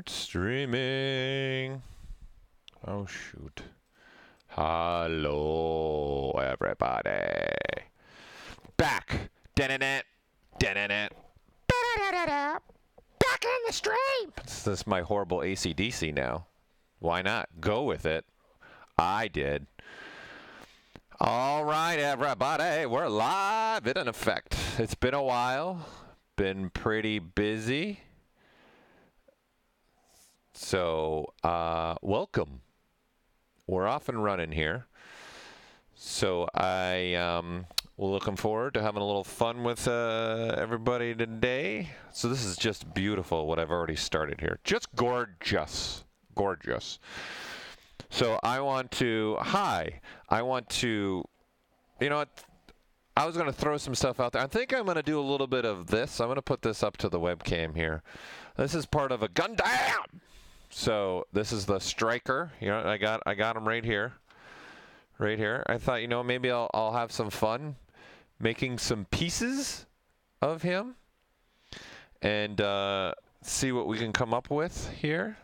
Streaming. Oh shoot. Hello everybody. Back. Da-da-da. Da-da-da. Da-da-da-da-da. Back in the stream. This is my horrible AC/DC now. Why not? Go with it. I did. All right, everybody. We're live in effect. It's been a while. Been pretty busy. So, welcome. We're off and running here. So we're looking forward to having a little fun with everybody today. So this is just beautiful what I've already started here. Just gorgeous. Gorgeous. So I want to, you know what? I was going to throw some stuff out there. I think I'm going to do a little bit of this. I'm going to put this up to the webcam here. This is part of a Gundam. So this is the striker. You know, I got him right here. Right here. I thought, you know, maybe I'll have some fun making some pieces of him and see what we can come up with here.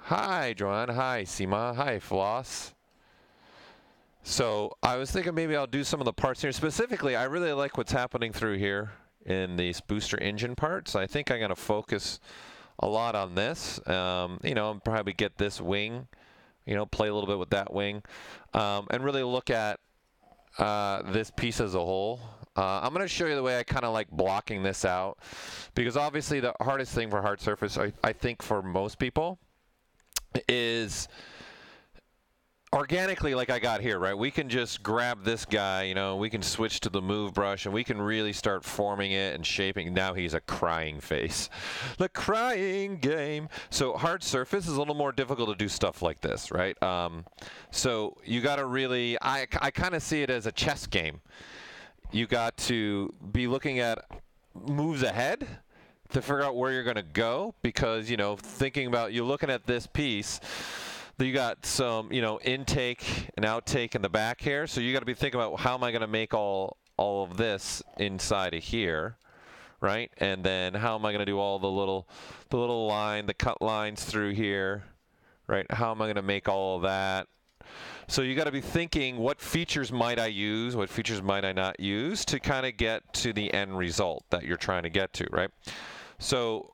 Hi, Joanne. Hi, Seema. Hi, Floss. So I was thinking maybe I'll do some of the parts here. Specifically, I really like what's happening through here in these booster engine parts. I think I'm going to focus a lot on this. You know, and probably get this wing, you know, play a little bit with that wing, and really look at this piece as a whole. I'm going to show you the way I kind of like blocking this out, because obviously the hardest thing for hard surface, I think for most people, is organically, like I got here, right? We can just grab this guy, you know, we can switch to the move brush and we can really start forming it and shaping. Now he's a crying face. The crying game. So hard surface is a little more difficult to do stuff like this, right? So you got to really, I kind of see it as a chess game. You got to be looking at moves ahead to figure out where you're going to go, because, you know, thinking about, you're looking at this piece, you got some, you know, intake and outtake in the back here. So you got to be thinking about, how am I going to make all of this inside of here, right? And then how am I going to do all the little the cut lines through here, right? How am I going to make all of that? So you got to be thinking, what features might I use? What features might I not use to kind of get to the end result that you're trying to get to, right? So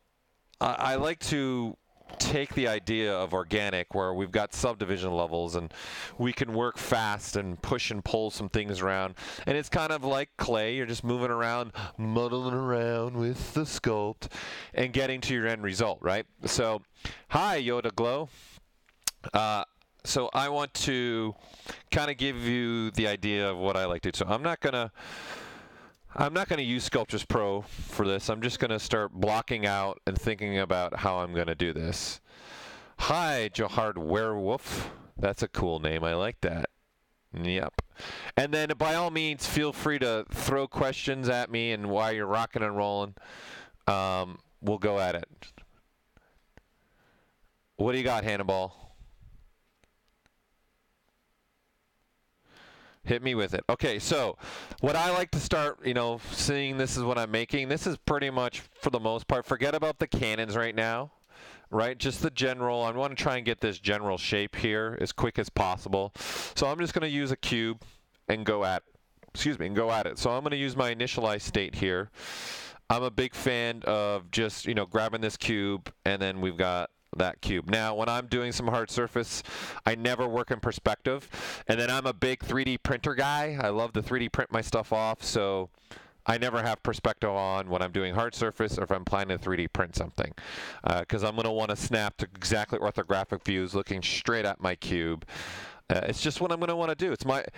I like to take the idea of organic, where we've got subdivision levels and we can work fast and push and pull some things around, and it's kind of like clay. You're just moving around, muddling around with the sculpt and getting to your end result, right? So hi, Yoda Glow. So I want to kind of give you the idea of what I like to do. So I'm not gonna use Sculptris Pro for this. I'm just going to start blocking out and thinking about how I'm going to do this. Hi, Johard Werewolf. That's a cool name. I like that. Yep. And then by all means, feel free to throw questions at me, and while you're rocking and rolling, we'll go at it. What do you got, Hannibal? Hit me with it. Okay, so what I like to start, you know, seeing this is what I'm making. This is pretty much, for the most part, forget about the cannons right now, right? Just the general. I want to try and get this general shape here as quick as possible. So I'm just going to use a cube and go at, it. So I'm going to use my initialize state here. I'm a big fan of just, you know, grabbing this cube, and then we've got that cube. Now, when I'm doing some hard surface, I never work in perspective. And then I'm a big 3D printer guy. I love to 3D print my stuff off, so I never have perspective on when I'm doing hard surface or if I'm planning to 3D print something, because I'm going to want to snap to exactly orthographic views looking straight at my cube. It's just what I'm going to want to do.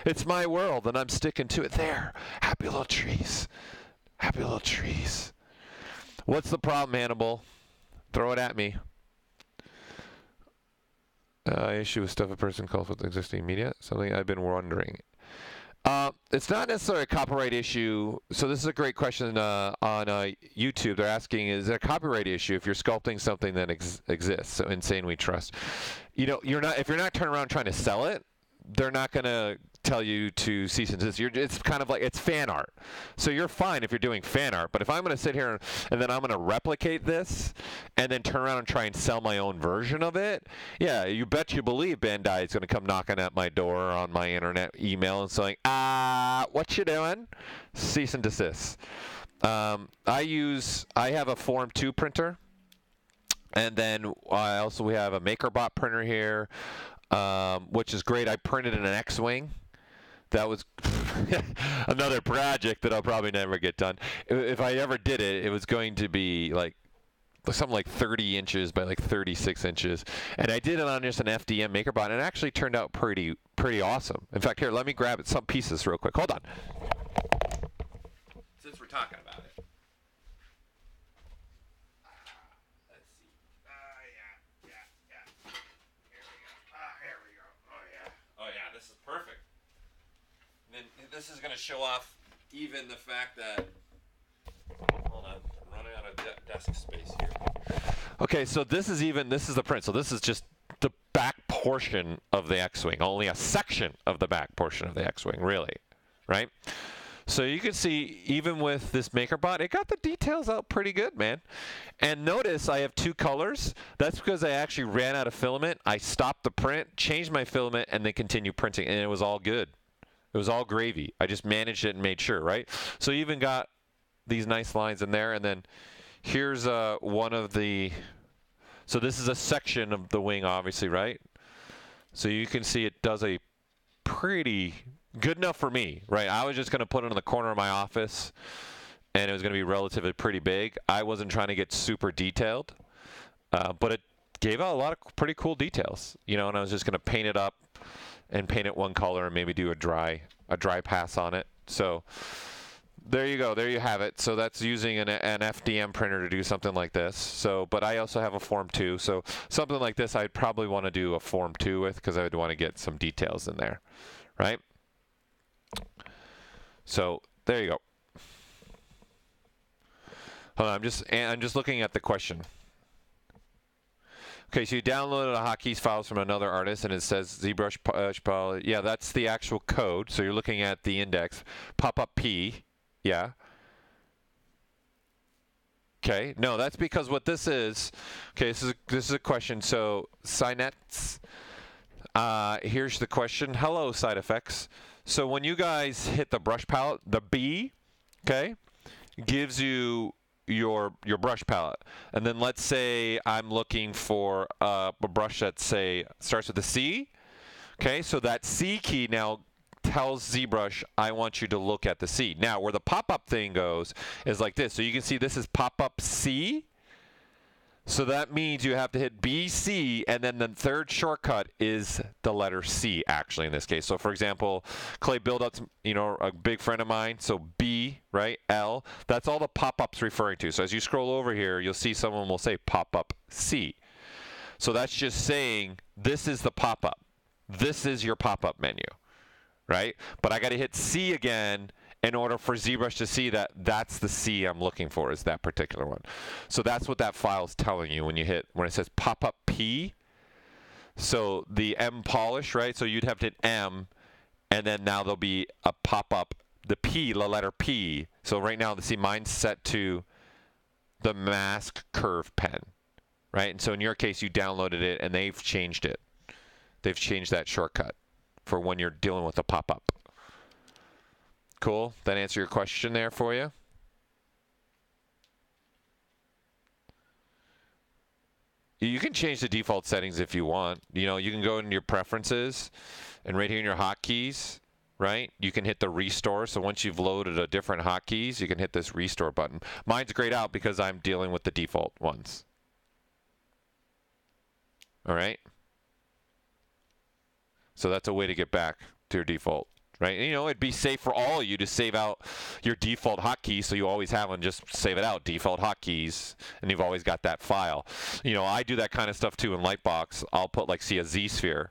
It's my world, and I'm sticking to it. There, happy little trees. Happy little trees. What's the problem, Hannibal? Throw it at me. Issue with stuff a person calls with existing media. Something I've been wondering. It's not necessarily a copyright issue. So this is a great question on YouTube. They're asking, is it a copyright issue if you're sculpting something that exists? So Insane We Trust. You know, if you're not turning around trying to sell it, they're not going to tell you to cease and desist. It's kind of like, it's fan art. So you're fine if you're doing fan art, but if I'm going to sit here and then I'm going to replicate this and then turn around and try and sell my own version of it, yeah, you bet you believe Bandai is going to come knocking at my door on my internet email and saying, what you doing? Cease and desist. I have a Form 2 printer, and then we have a MakerBot printer here, which is great. I printed in an X-Wing. That was another project that I'll probably never get done. If I ever did it, it was going to be like something like 30 inches by like 36 inches. And I did it on just an FDM MakerBot, and it actually turned out pretty awesome. In fact, here, let me grab some pieces real quick. Hold on. Since we're talking about it. Let's see. Yeah. Here we go. Oh, yeah, this is perfect. And then this is going to show off even the fact that, hold on, I'm running out of desk space here. Okay, so this is the print. So this is just the back portion of the X-Wing, only a section of the back portion of the X-Wing, really, right? So you can see, even with this MakerBot, it got the details out pretty good, man. And notice I have 2 colors. That's because I actually ran out of filament. I stopped the print, changed my filament, and then continued printing, and it was all good. It was all gravy. I just managed it and made sure, right? So you even got these nice lines in there, and then here's one of the, so this is a section of the wing, obviously, right? So you can see it does a pretty good enough for me, right? I was just going to put it in the corner of my office, and it was going to be relatively pretty big. I wasn't trying to get super detailed, but it gave out a lot of pretty cool details, you know, and I was just going to paint it up and paint it one color and maybe do a dry pass on it. So there you go. There you have it. So that's using an FDM printer to do something like this. So, but I also have a Form 2. So something like this I'd probably want to do a Form 2 with, because I would want to get some details in there, right? So there you go. Hold on, I'm just looking at the question. Okay, so you downloaded a hotkeys files from another artist, and it says ZBrush, yeah, that's the actual code. So you're looking at the index, pop-up P, yeah. Okay, no, that's because what this is, okay, this is a question. So Synets, here's the question. Hello, side effects. So when you guys hit the brush palette, the B, okay, gives you your brush palette, and then let's say I'm looking for a brush that starts with a C. Okay, so that C key now tells ZBrush, I want you to look at the C. Now where the pop-up thing goes is like this. So you can see this is pop-up C. So that means you have to hit BC, and then the third shortcut is the letter C, actually, in this case. So, for example, Clay Buildup's, you know, a big friend of mine. So B, right, L, that's all the pop-up's referring to. So as you scroll over here, you'll see someone will say pop-up C. So that's just saying this is the pop-up. This is your pop-up menu, right? But I got to hit C again in order for ZBrush to see that that's the C I'm looking for, is that particular one. So that's what that file is telling you when it says pop-up P. So the M polish, right? So you'd have to hit M, and then now there'll be a pop-up, the P, the letter P. So right now, see, mine's set to the mask curve pen, right? And so in your case, you downloaded it, and they've changed it. They've changed that shortcut for when you're dealing with a pop-up. Cool. That answer your question there for you? You can change the default settings if you want. You know, you can go into your preferences, and right here in your hotkeys, right, you can hit the restore. So once you've loaded a different hotkeys, you can hit this restore button. Mine's grayed out because I'm dealing with the default ones. All right? So that's a way to get back to your default. Right? And, you know, it'd be safe for all of you to save out your default hotkeys, so you always have one. Just save it out, default hotkeys, and you've always got that file. You know, I do that kind of stuff too in Lightbox. I'll put, like, see a Z-sphere.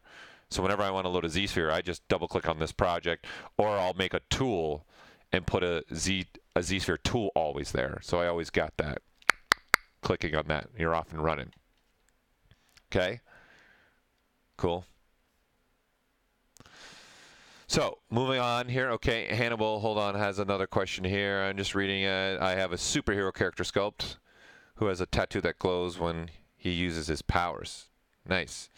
So whenever I want to load a Z-sphere, I just double-click on this project, or I'll make a tool and put a Z-sphere tool always there. So I always got that. Clicking on that, you're off and running. Okay? Cool. So moving on here. Okay, Hannibal, hold on, has another question here. I'm just reading it. I have a superhero character sculpt who has a tattoo that glows when he uses his powers. Nice.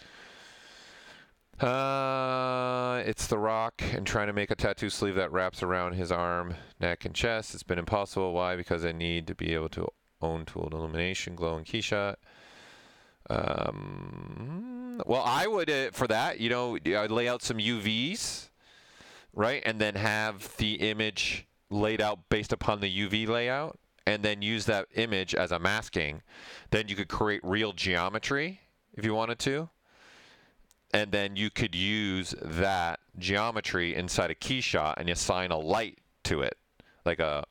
It's The Rock and trying to make a tattoo sleeve that wraps around his arm, neck, and chest. It's been impossible. Why? Because I need to be able to own tool illumination, glow, and keyshot. Well, I would, for that, you know, I'd lay out some UVs, right? And then have the image laid out based upon the UV layout, and then use that image as a masking. Then you could create real geometry if you wanted to. And then you could use that geometry inside a keyshot and assign a light to it, like a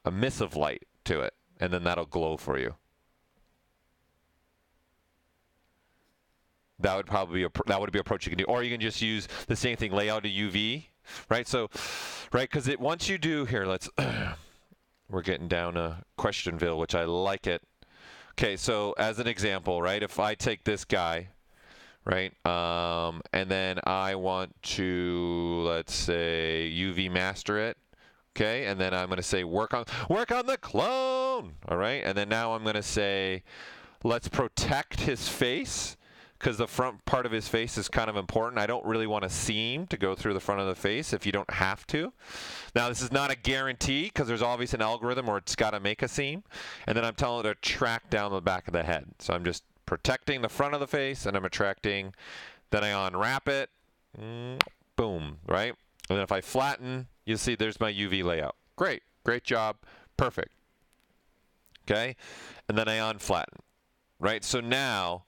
emissive light to it, and then that'll glow for you. That would probably be that would be an approach you can do, or you can just use the same thing, lay out a UV, right? So, right, because once you do here, let's we're getting down to Questionville, which I like it. Okay, so as an example, right, if I take this guy, right, and then I want to, let's say, UV master it, okay, and then I'm going to say work on the clone, all right, and then now I'm going to say let's protect his face, because the front part of his face is kind of important. I don't really want a seam to go through the front of the face if you don't have to. Now, this is not a guarantee, because there's always an algorithm where it's got to make a seam, and then I'm telling it to track down the back of the head. So I'm just protecting the front of the face, and I'm attracting, then I unwrap it, boom, right? And then if I flatten, you see there's my UV layout. Great job, perfect. Okay, and then I unflatten, right? So now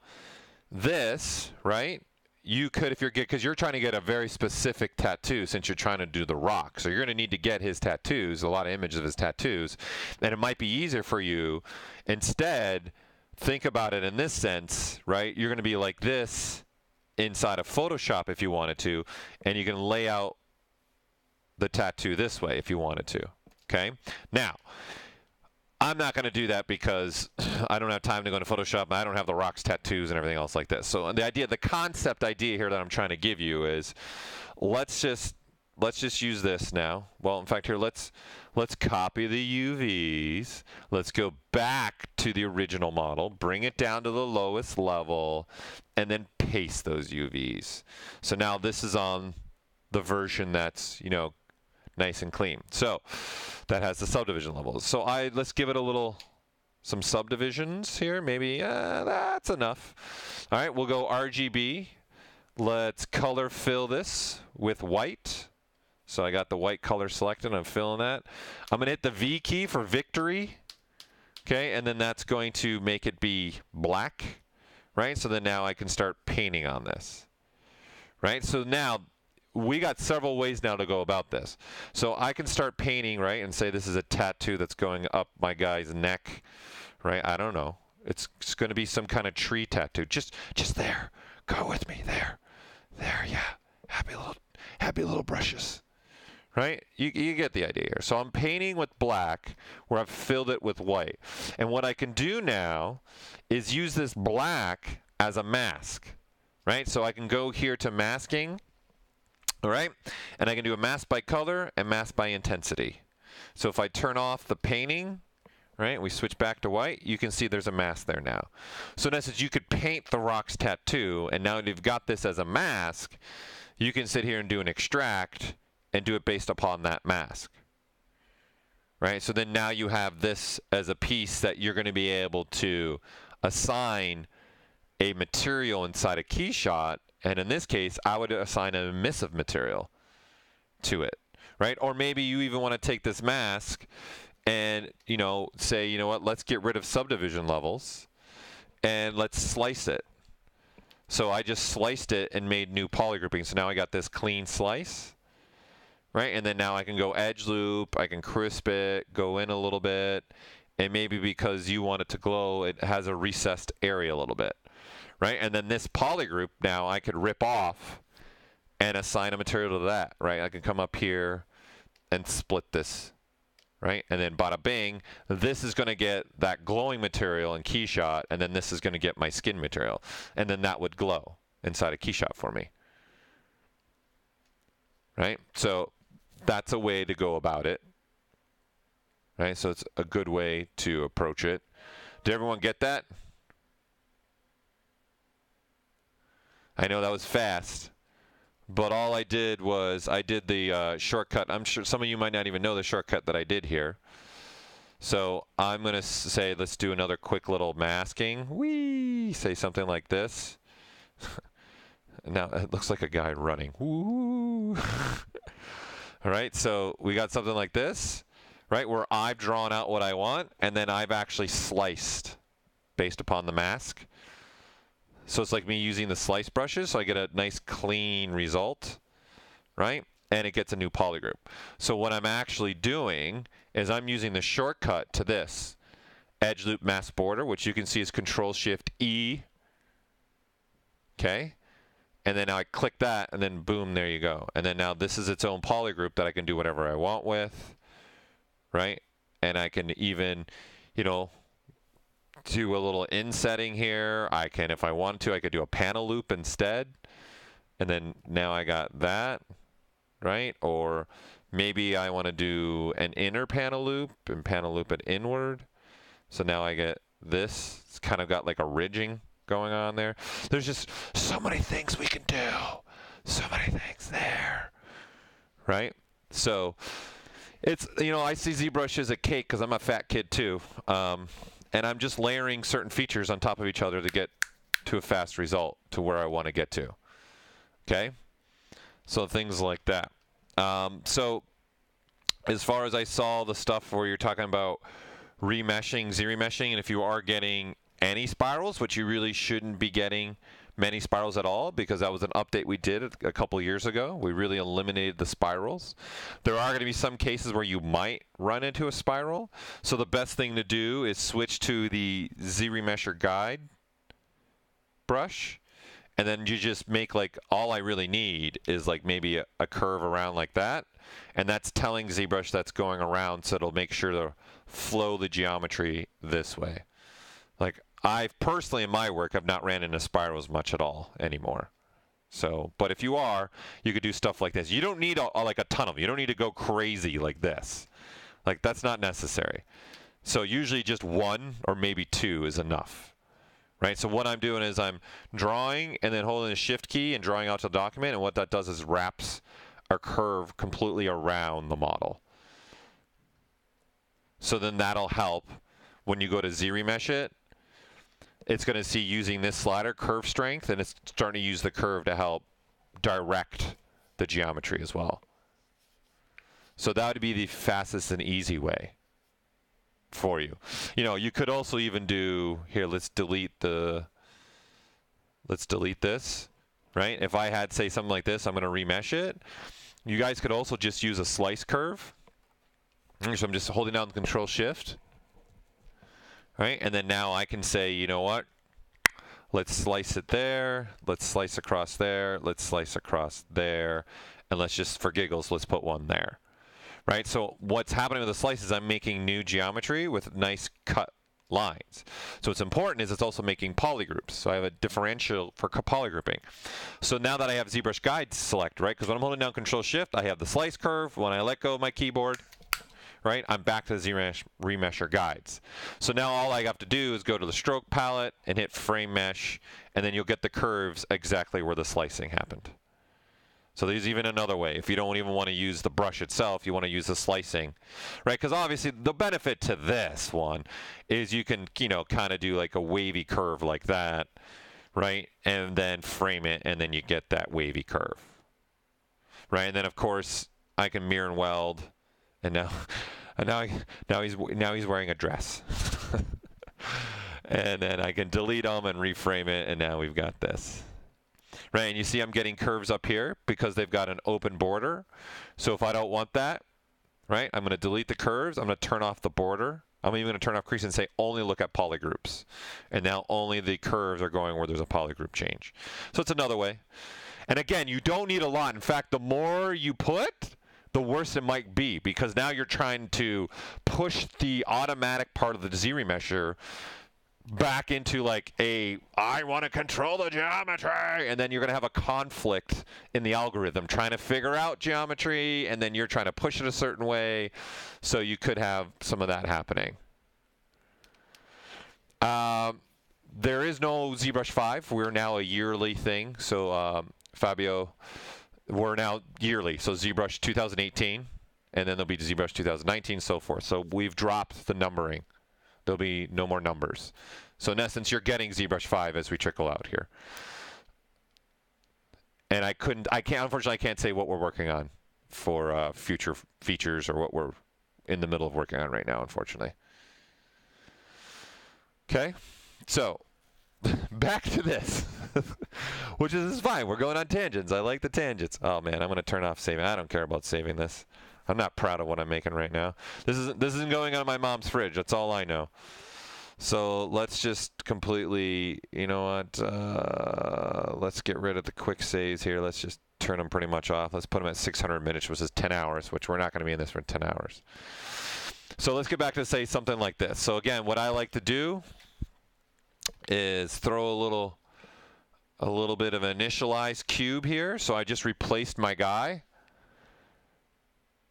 this, right, you could, if you're because you're trying to get a very specific tattoo, since you're trying to do The Rock, so you're going to need to get his tattoos, a lot of images of his tattoos, and it might be easier for you instead. Think about it in this sense, right? You're going to be like this inside of Photoshop if you wanted to, and you can lay out the tattoo this way if you wanted to, okay? Now, I'm not going to do that because I don't have time to go into Photoshop, and I don't have The Rock's tattoos and everything else like this. So the concept idea here that I'm trying to give you is let's just use this now. Well, in fact, here, let's copy the UVs. Let's go back to the original model, bring it down to the lowest level, and then paste those UVs. So now this is on the version that's, you know, nice and clean. So that has the subdivision levels. So let's give it some subdivisions here. Maybe that's enough. All right, we'll go RGB. Let's color fill this with white. So I got the white color selected. I'm filling that. I'm going to hit the V key for victory. Okay, and then that's going to make it be black, right? So then now I can start painting on this, right? So now we got several ways now to go about this. So I can start painting, right, and say this is a tattoo that's going up my guy's neck, right? I don't know. It's going to be some kind of tree tattoo. Just there. Go with me. There, yeah. Happy little brushes. Right? You get the idea here. So I'm painting with black where I've filled it with white. And what I can do now is use this black as a mask. Right? So I can go here to masking. All right? And I can do a mask by color and mask by intensity. So if I turn off the painting, right, we switch back to white, you can see there's a mask there now. So in essence, you could paint The Rock's tattoo, and now you've got this as a mask, you can sit here and do an extract and do it based upon that mask, right? So then now you have this as a piece that you're going to be able to assign a material inside a key shot, and in this case, I would assign an emissive material to it, right? Or maybe you even want to take this mask and, you know, say, you know what, let's get rid of subdivision levels and let's slice it. So I just sliced it and made new polygrouping. So now I got this clean slice. Right, and then now I can go edge loop, I can crisp it, go in a little bit, and maybe because you want it to glow, it has a recessed area a little bit, right? And then this polygroup now I could rip off and assign a material to that, right? I can come up here and split this, right? And then bada bing, this is going to get that glowing material in key shot, and then this is going to get my skin material, and then that would glow inside a key shot for me. right? So that's a way to go about it, right? So it's a good way to approach it. Did everyone get that? I know that was fast, but all I did was I did the shortcut. I'm sure some of you might not even know the shortcut that I did here. So I'm going to say, let's do another quick little masking. Whee! Say something like this. Now it looks like a guy running. Woo! All right, so we got something like this, right, where I've drawn out what I want, and then I've actually sliced based upon the mask. So it's like me using the slice brushes, so I get a nice clean result, right? And it gets a new polygroup. So what I'm actually doing is I'm using the shortcut to this edge loop mask border, which you can see is Control-Shift-E. Okay? And then now I click that, and then boom, there you go. And then now this is its own polygroup that I can do whatever I want with, right? And I can even, you know, do a little insetting here. I can, if I want to, I could do a panel loop instead. And then now I got that, right? Or maybe I want to do an inner panel loop and panel loop it inward. So now I get this. It's kind of got like a ridging going on there. There's just so many things we can do. So many things there, right? So it's, you know, I see ZBrush as a cake because I'm a fat kid too. And I'm just layering certain features on top of each other to get to a fast result to where I want to get to. Okay? So things like that. So as far as I saw the stuff where you're talking about remeshing, Z-remeshing, and if you are getting any spirals, which you really shouldn't be getting many spirals at all, because that was an update we did a couple years ago. We really eliminated the spirals. There are going to be some cases where you might run into a spiral. So the best thing to do is switch to the Z-remesher guide brush, and then you just make like, all I really need is like maybe a curve around like that, and that's telling ZBrush that's going around, so it'll make sure to flow the geometry this way. Like, I've personally, in my work, I've not ran into spirals much at all anymore. So, but if you are, you could do stuff like this. You don't need like a ton of them. You don't need to go crazy like this. Like, that's not necessary. So usually just one or maybe two is enough, right? So what I'm doing is I'm drawing and then holding the Shift key and drawing out to the document, and what that does is wraps a curve completely around the model. So then that'll help when you go to Z-remesh it. It's going to see using this slider, curve strength, and it's starting to use the curve to help direct the geometry as well. So that would be the fastest and easy way for you. You know, you could also even do, here, let's delete this, right? If I had, say, something like this, I'm going to remesh it. You guys could also just use a slice curve. So I'm just holding down the Control-Shift. Right, and then now I can say, you know what, let's slice it there, let's slice across there, let's slice across there, and let's just, for giggles, let's put one there. Right, so what's happening with the slice is I'm making new geometry with nice cut lines. So what's important is it's also making polygroups. So I have a differential for polygrouping. So now that I have ZBrush Guide select, right, because when I'm holding down Control-Shift, I have the slice curve. When I let go of my keyboard, right, I'm back to the Z-remesher guides. So now all I have to do is go to the stroke palette and hit frame mesh, and then you'll get the curves exactly where the slicing happened. So there's even another way. If you don't even want to use the brush itself, you want to use the slicing, right? Because obviously the benefit to this one is you can, you know, kind of do like a wavy curve like that, right? And then frame it, and then you get that wavy curve, right? And then of course I can mirror and weld. And now he's wearing a dress. And then I can delete them and reframe it, and now we've got this. Right, and you see I'm getting curves up here because they've got an open border. So if I don't want that, right, I'm going to delete the curves. I'm going to turn off the border. I'm even going to turn off crease and say only look at polygroups. And now only the curves are going where there's a polygroup change. So it's another way. And again, you don't need a lot. In fact, the more you put, the worse it might be, because now you're trying to push the automatic part of the Z-remesher back into like I want to control the geometry, and then you're going to have a conflict in the algorithm trying to figure out geometry, and then you're trying to push it a certain way. So you could have some of that happening. There is no ZBrush 5. We're now a yearly thing. So Fabio, we're now yearly. So ZBrush 2018, and then there'll be ZBrush 2019, so forth. So we've dropped the numbering. There'll be no more numbers. So in essence, you're getting ZBrush 5 as we trickle out here. And unfortunately, I can't say what we're working on for future features or what we're in the middle of working on right now, unfortunately. Okay, so back to this, which is fine. We're going on tangents. I like the tangents. Oh man, I'm going to turn off saving. I don't care about saving this. I'm not proud of what I'm making right now. This isn't going on my mom's fridge. That's all I know. So let's just completely, you know what? Let's get rid of the quick saves here. Let's just turn them pretty much off. Let's put them at 600 minutes, which is 10 hours, which we're not going to be in this for 10 hours. So let's get back to say something like this. So again, what I like to do is throw a little bit of an initialized cube here. So I just replaced my guy.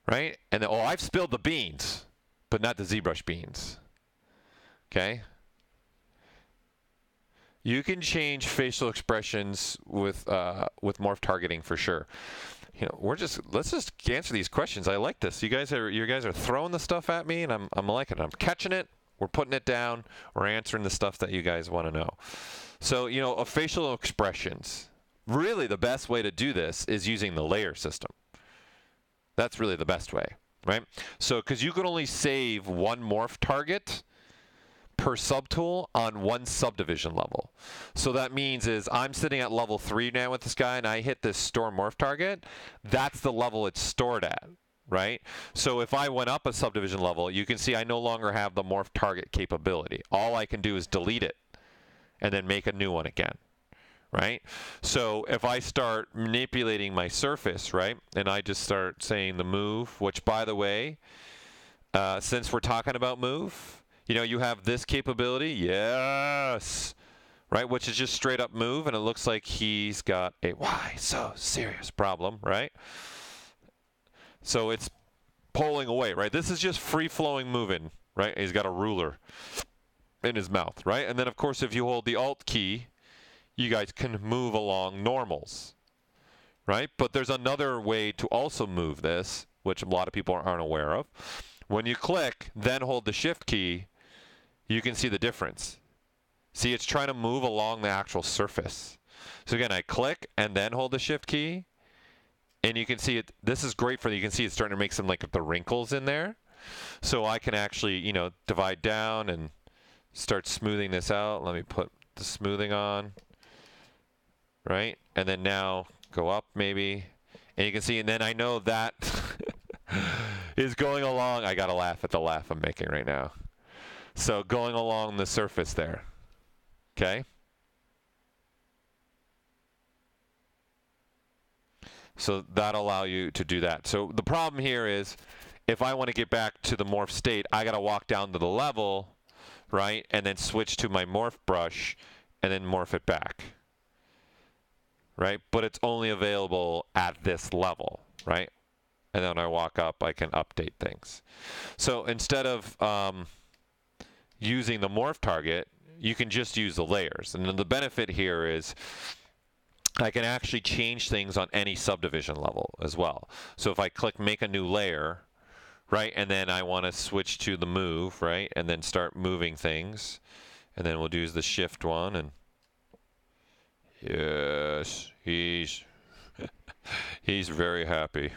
Right? And then, I've spilled the beans, but not the ZBrush beans. Okay? You can change facial expressions with morph targeting for sure. You know, let's just answer these questions. I like this. You guys are throwing the stuff at me, and I'm liking it. I'm catching it. We're putting it down. We're answering the stuff that you guys want to know. So, you know, facial expressions. Really, the best way to do this is using the layer system. That's really the best way, right? So, because you can only save one morph target per subtool on one subdivision level. So that means is I'm sitting at level 3 now with this guy, and I hit this store morph target. That's the level it's stored at, right? So if I went up a subdivision level, you can see I no longer have the morph target capability. All I can do is delete it and then make a new one again. Right? So if I start manipulating my surface, right, and I just start saying the move, which by the way, since we're talking about move, you know, you have this capability, yes, right, which is just straight up move, and it looks like he's got a why so serious problem, right? So it's pulling away, right? This is just free-flowing moving, right? He's got a ruler in his mouth, right? And then, of course, if you hold the Alt key, you guys can move along normals, right? But there's another way to also move this, which a lot of people aren't aware of. When you click, then hold the Shift key, you can see the difference. See, it's trying to move along the actual surface. So again, I click and then hold the Shift key, and you can see it. This is great for you can see it's starting to make some like the wrinkles in there. So I can actually, you know, divide down and start smoothing this out. Let me put the smoothing on. Right? And then now go up maybe. And you can see, and then I know that is going along. I got to laugh at the laugh I'm making right now. So going along the surface there. Okay? So that'll allow you to do that. So the problem here is if I want to get back to the morph state, I got to walk down to the level, right? And then switch to my morph brush and then morph it back. Right? But it's only available at this level, right? And then when I walk up, I can update things. So instead of using the morph target, you can just use the layers. And then the benefit here is I can actually change things on any subdivision level as well. So if I click make a new layer, right, and then I want to switch to the move, right, and then start moving things, and then we'll use the shift one, and yes, he's very happy.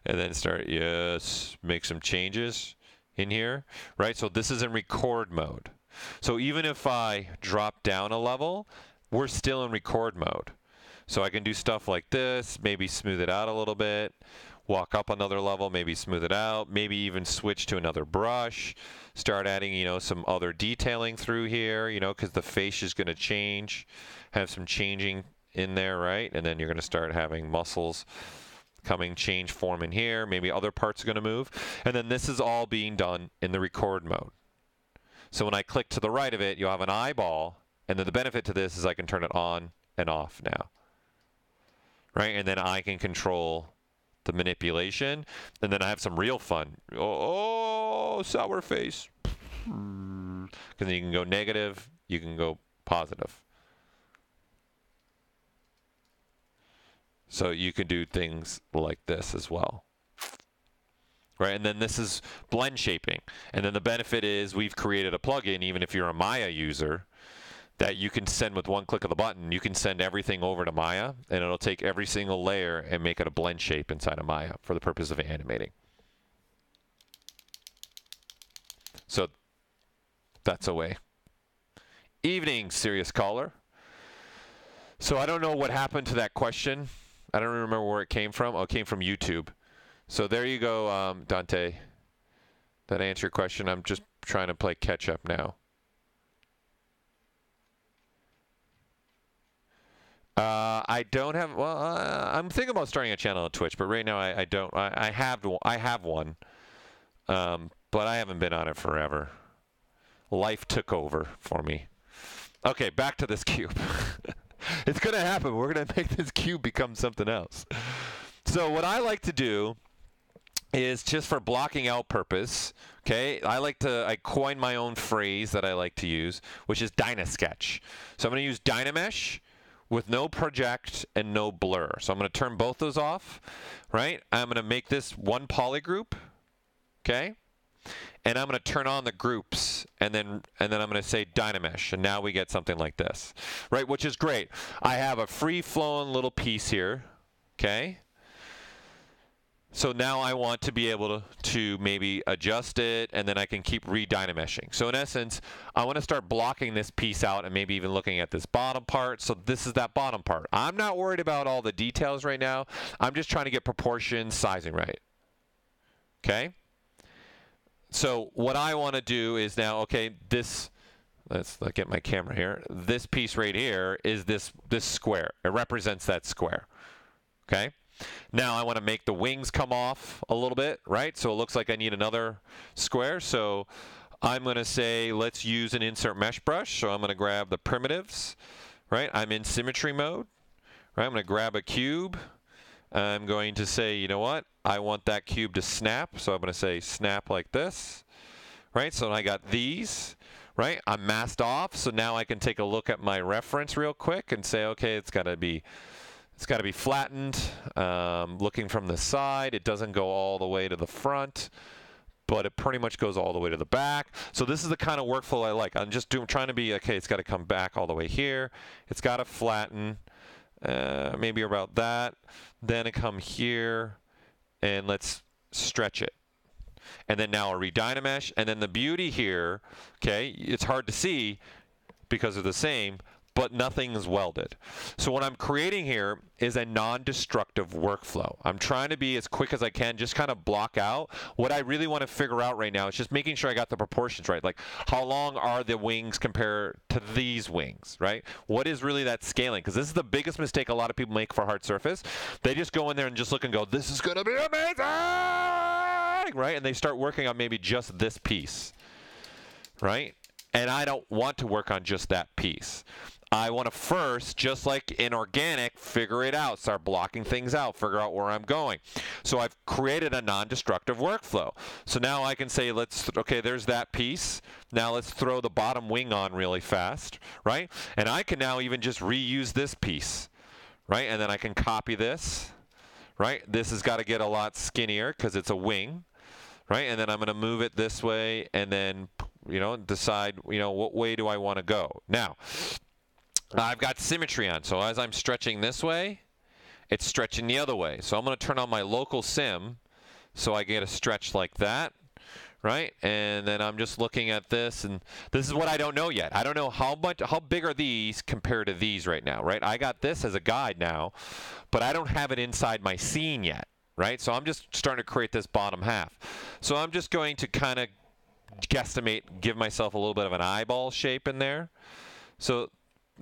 And then start, yes, make some changes in here, right? So this is in record mode. So even if I drop down a level, we're still in record mode. So I can do stuff like this, maybe smooth it out a little bit, walk up another level, maybe smooth it out, maybe even switch to another brush, start adding, you know, some other detailing through here, you know, because the face is going to change, have some changing in there, right? And then you're going to start having muscles coming, change form in here, maybe other parts are going to move. And then this is all being done in the record mode. So when I click to the right of it, you'll have an eyeball, and then the benefit to this is I can turn it on and off now. Right? And then I can control the manipulation, and then I have some real fun. Oh, sour face. Because then you can go negative, you can go positive. So you can do things like this as well. Right, and then this is blend shaping. And then the benefit is we've created a plugin, even if you're a Maya user, that you can send with one click of the button. You can send everything over to Maya, and it'll take every single layer and make it a blend shape inside of Maya for the purpose of animating. So that's a way. Evening, serious caller. So I don't know what happened to that question. I don't remember where it came from. Oh, it came from YouTube. So there you go, Dante. That answered your question. I'm just trying to play catch up now. I don't have. Well, I'm thinking about starting a channel on Twitch, but right now I don't. I have one, but I haven't been on it forever. Life took over for me. Okay, back to this cube. It's gonna happen. We're gonna make this cube become something else. So what I like to do is, just for blocking out purpose, okay, I coin my own phrase that I like to use, which is Dynasketch. So I'm going to use Dynamesh with no project and no blur. So I'm going to turn both those off, right? I'm going to make this one polygroup, okay? And I'm going to turn on the groups, and then I'm going to say Dynamesh, and now we get something like this, right? Which is great. I have a free-flowing little piece here, okay? So now I want to be able to maybe adjust it, and then I can keep re-dynameshing. So in essence, I want to start blocking this piece out and maybe even looking at this bottom part. So this is that bottom part. I'm not worried about all the details right now. I'm just trying to get proportions, sizing right. Okay? So what I want to do is now, okay, this, let's get my camera here. This piece right here is this square. It represents that square. Okay? Now I want to make the wings come off a little bit, right? So it looks like I need another square. So I'm going to say, let's use an insert mesh brush. So I'm going to grab the primitives, right? I'm in symmetry mode, right? I'm going to grab a cube. I'm going to say, you know what? I want that cube to snap. So I'm going to say snap like this, right? So I got these, right? I'm masked off. So now I can take a look at my reference real quick and say, okay, it's got to be flattened, looking from the side. It doesn't go all the way to the front, but it pretty much goes all the way to the back. So this is the kind of workflow I like. I'm just trying to be, okay, it's got to come back all the way here. It's got to flatten, maybe about that. Then it come here, and let's stretch it. And then now a re-dynamesh. And then the beauty here, okay, it's hard to see because they're the same, but nothing is welded. So what I'm creating here is a non-destructive workflow. I'm trying to be as quick as I can, just kind of block out. What I really want to figure out right now is just making sure I got the proportions right. Like, how long are the wings compared to these wings, right? What is really that scaling? Because this is the biggest mistake a lot of people make for hard surface. They just go in there and just look and go, this is going to be amazing, right? And they start working on maybe just this piece, right? And I don't want to work on just that piece. I want to first, just like in organic, figure it out, start blocking things out, figure out where I'm going. So I've created a non-destructive workflow. So now I can say, okay, there's that piece. Now let's throw the bottom wing on really fast, right? And I can now even just reuse this piece, right? And then I can copy this, right? This has got to get a lot skinnier because it's a wing, right? And then I'm going to move it this way and then, decide, what way do I want to go. Now, I've got symmetry on, so as I'm stretching this way, it's stretching the other way. So I'm going to turn on my local sim so I get a stretch like that, right? And then I'm just looking at this, and this is what I don't know yet. I don't know how big are these compared to these right now, right? I got this as a guide now, but I don't have it inside my scene yet, right? So I'm just starting to create this bottom half. So I'm just going to kind of guesstimate, give myself a little bit of an eyeball shape in there. So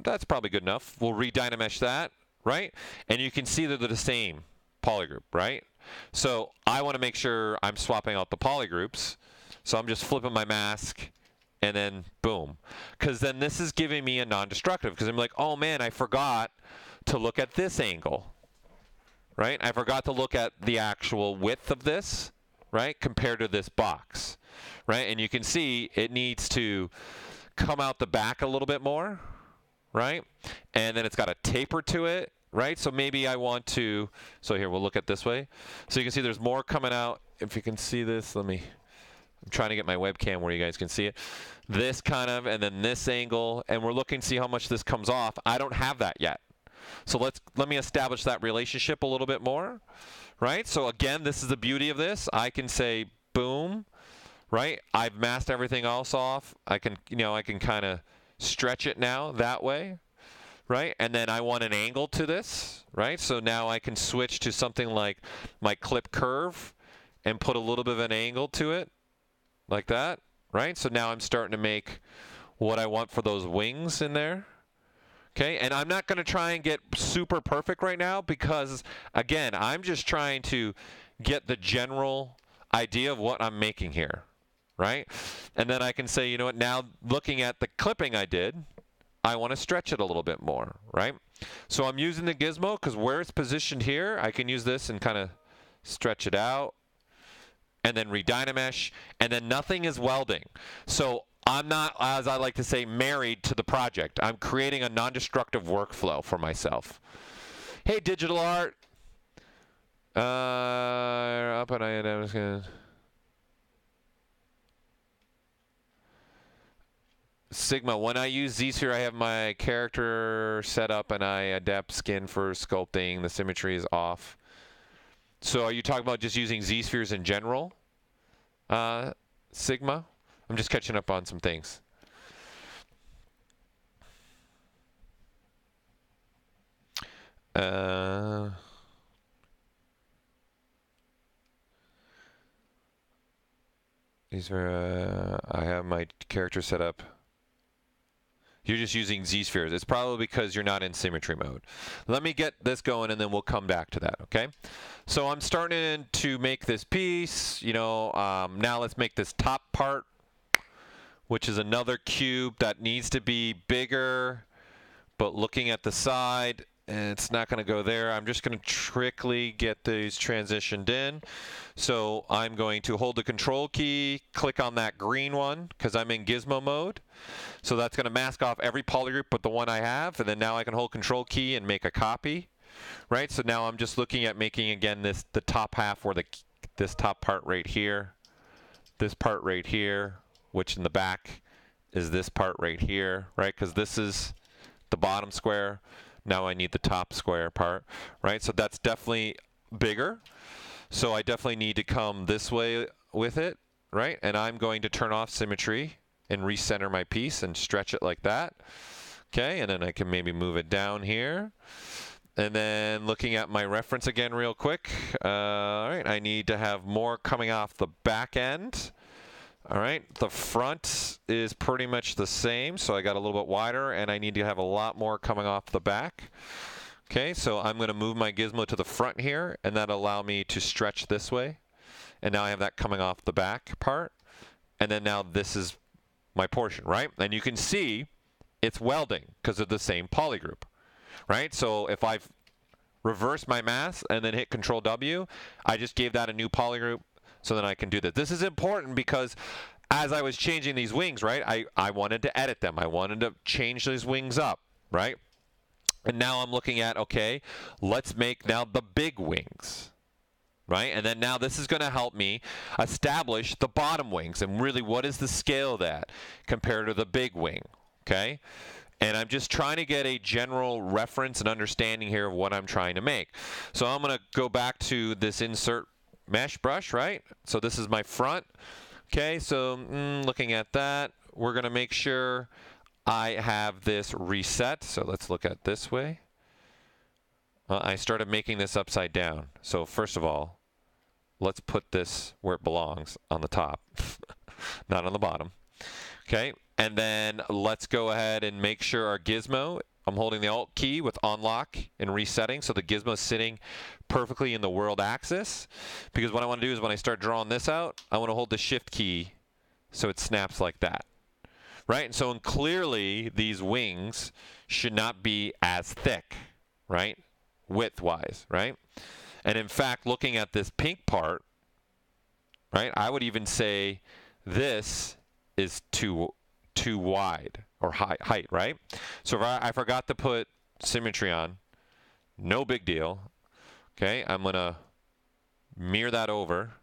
that's probably good enough. We'll re-dynamesh that, right? And you can see that they're the same polygroup, right? So I want to make sure I'm swapping out the polygroups. So I'm just flipping my mask and then boom. Because then this is giving me a non-destructive, because I'm like, oh man, I forgot to look at this angle, right? I forgot to look at the actual width of this, right, compared to this box, right? And you can see it needs to come out the back a little bit more, right? And then it's got a taper to it, right? So maybe I want to, so here, we'll look at this way. So you can see there's more coming out. If you can see this, I'm trying to get my webcam where you guys can see it. This kind of, and then this angle, and we're looking to see how much this comes off. I don't have that yet. So let me establish that relationship a little bit more, right? So again, this is the beauty of this. I can say boom, right? I've masked everything else off. I can kind of stretch it now that way, right? And then I want an angle to this, right? So now I can switch to something like my clip curve and put a little bit of an angle to it, like that, right? So now I'm starting to make what I want for those wings in there. Okay, and I'm not going to try and get super perfect right now because, again, I'm just trying to get the general idea of what I'm making here, right? And then I can say, you know what, now looking at the clipping I did, I want to stretch it a little bit more, right? So I'm using the gizmo because where it's positioned here, I can use this and kind of stretch it out and then redynamesh, and then nothing is welding. So I'm not, as I like to say, married to the project. I'm creating a non-destructive workflow for myself. Hey, digital art. Up and I'm just gonna. Sigma, when I use Z-Sphere, I have my character set up and I adapt skin for sculpting. The symmetry is off. So are you talking about just using Z-Spheres in general, Sigma? I'm just catching up on some things. These are, I have my character set up. You're just using Z-spheres. It's probably because you're not in symmetry mode. Let me get this going and then we'll come back to that, okay? So I'm starting to make this piece, you know, now let's make this top part, which is another cube that needs to be bigger, but looking at the side, it's not going to go there. I'm just going to trickly get these transitioned in. So I'm going to hold the control key, click on that green one because I'm in gizmo mode. So that's going to mask off every polygroup but the one I have, and then now I can hold control key and make a copy, right? So now I'm just looking at making again the top half where this top part right here, this part right here, which in the back is this part right here, right? Because this is the bottom square. Now I need the top square part, right? So that's definitely bigger. So I definitely need to come this way with it, right? And I'm going to turn off symmetry and recenter my piece and stretch it like that. Okay, and then I can maybe move it down here. And then looking at my reference again real quick. All right, I need to have more coming off the back end. All right, the front is pretty much the same, so I got a little bit wider, and I need to have a lot more coming off the back. Okay, so I'm going to move my gizmo to the front here, and that'll allow me to stretch this way. And now I have that coming off the back part. And then now this is my portion, right? And you can see it's welding because of the same polygroup, right? So if I've reversed my mask and then hit Control W, I just gave that a new polygroup. So then I can do that. This is important because as I was changing these wings, right, I wanted to edit them. I wanted to change these wings up, right? And now I'm looking at, okay, let's make now the big wings, right? And then now this is going to help me establish the bottom wings and really what is the scale of that compared to the big wing, okay? And I'm just trying to get a general reference and understanding here of what I'm trying to make. So I'm going to go back to this insert mesh brush, right? So this is my front. Okay, so looking at that, we're going to make sure I have this reset. So let's look at this way. I started making this upside down. So first of all, let's put this where it belongs, on the top, not on the bottom. Okay, and then let's go ahead and make sure our gizmo, I'm holding the Alt key with unlock and resetting, so the gizmo is sitting perfectly in the world axis. Because what I want to do is when I start drawing this out, I want to hold the Shift key so it snaps like that. right? And so clearly these wings should not be as thick, right? Width-wise, right? And in fact, looking at this pink part, right, I would even say this is too wide, or height, right? So if I forgot to put symmetry on, no big deal. Okay, I'm going to mirror that over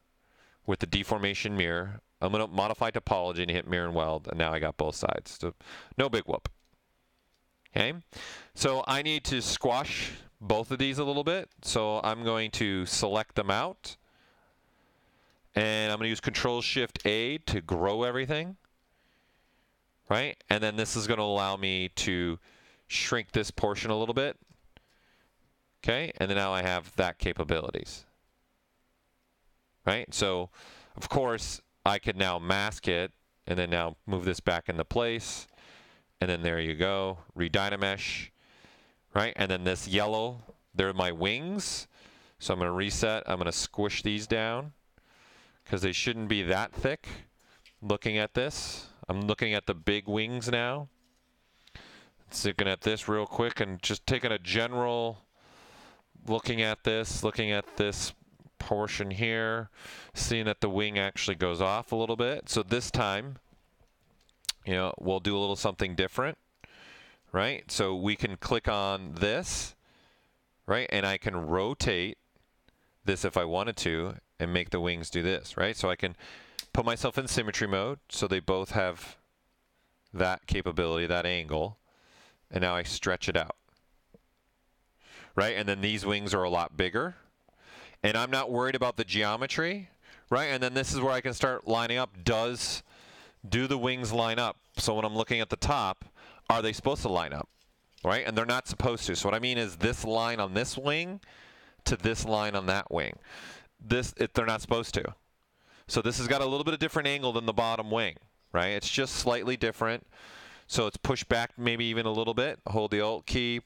with the deformation mirror. I'm going to modify topology and hit mirror and weld, and now I got both sides. So no big whoop. Okay, so I need to squash both of these a little bit. So I'm going to select them out, and I'm going to use Control-Shift-A to grow everything, right? And then this is going to allow me to shrink this portion a little bit. Okay, and then now I have that capabilities, right? So, of course, I could now mask it, and then now move this back into place, and then there you go, redynamesh, right? And then this yellow, they're my wings, so I'm going to reset. I'm going to squish these down, because they shouldn't be that thick. Looking at this, I'm looking at the big wings now. Looking at this real quick, and just taking a general looking at this portion here, seeing that the wing actually goes off a little bit. So this time, you know, we'll do a little something different, right? So we can click on this, right? And I can rotate this if I wanted to and make the wings do this, right? So I can put myself in symmetry mode so they both have that capability, that angle, and now I stretch it out. Right, and then these wings are a lot bigger, and I'm not worried about the geometry, right? And then this is where I can start lining up. Do the wings line up? So when I'm looking at the top, are they supposed to line up, right? And they're not supposed to. So what I mean is this line on this wing to this line on that wing. They're not supposed to. So this has got a little bit of different angle than the bottom wing, right? It's just slightly different. So it's pushed back maybe even a little bit. Hold the Alt key.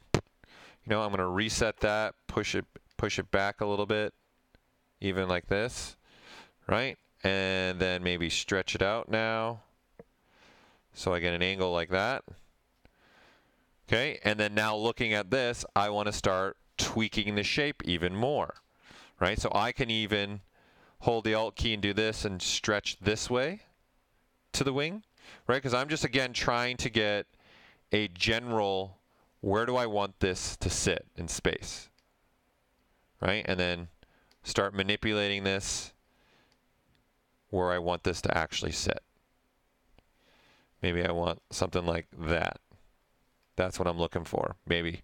You know, I'm going to reset that, push it back a little bit, even like this, right? And then maybe stretch it out now, so I get an angle like that. Okay, and then now looking at this, I want to start tweaking the shape even more, right? So I can even hold the Alt key and do this and stretch this way to the wing, right? Because I'm just, again, trying to get a general, where do I want this to sit in space, right? And then start manipulating this where I want this to actually sit. Maybe I want something like that. That's what I'm looking for. Maybe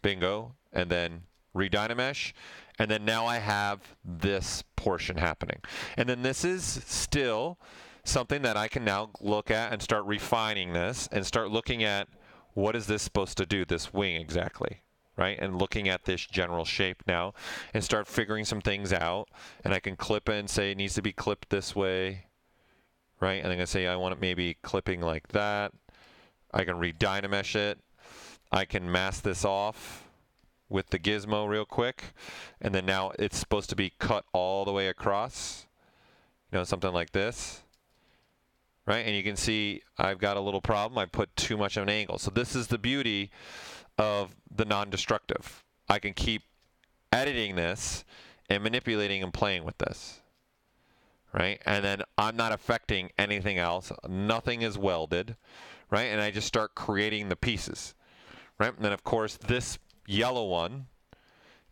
bingo, and then redynamesh, and then now I have this portion happening. And then this is still something that I can now look at and start refining this and start looking at, what is this supposed to do, this wing exactly, right? And looking at this general shape now and start figuring some things out. And I can clip it and say it needs to be clipped this way, right? And I'm going to say I want it maybe clipping like that. I can redynamesh it. I can mask this off with the gizmo real quick. And then now it's supposed to be cut all the way across, you know, something like this. Right, and you can see I've got a little problem. I put too much of an angle. So this is the beauty of the non-destructive. I can keep editing this and manipulating and playing with this. Right, and then I'm not affecting anything else. Nothing is welded. Right, and I just start creating the pieces. Right, and then of course this yellow one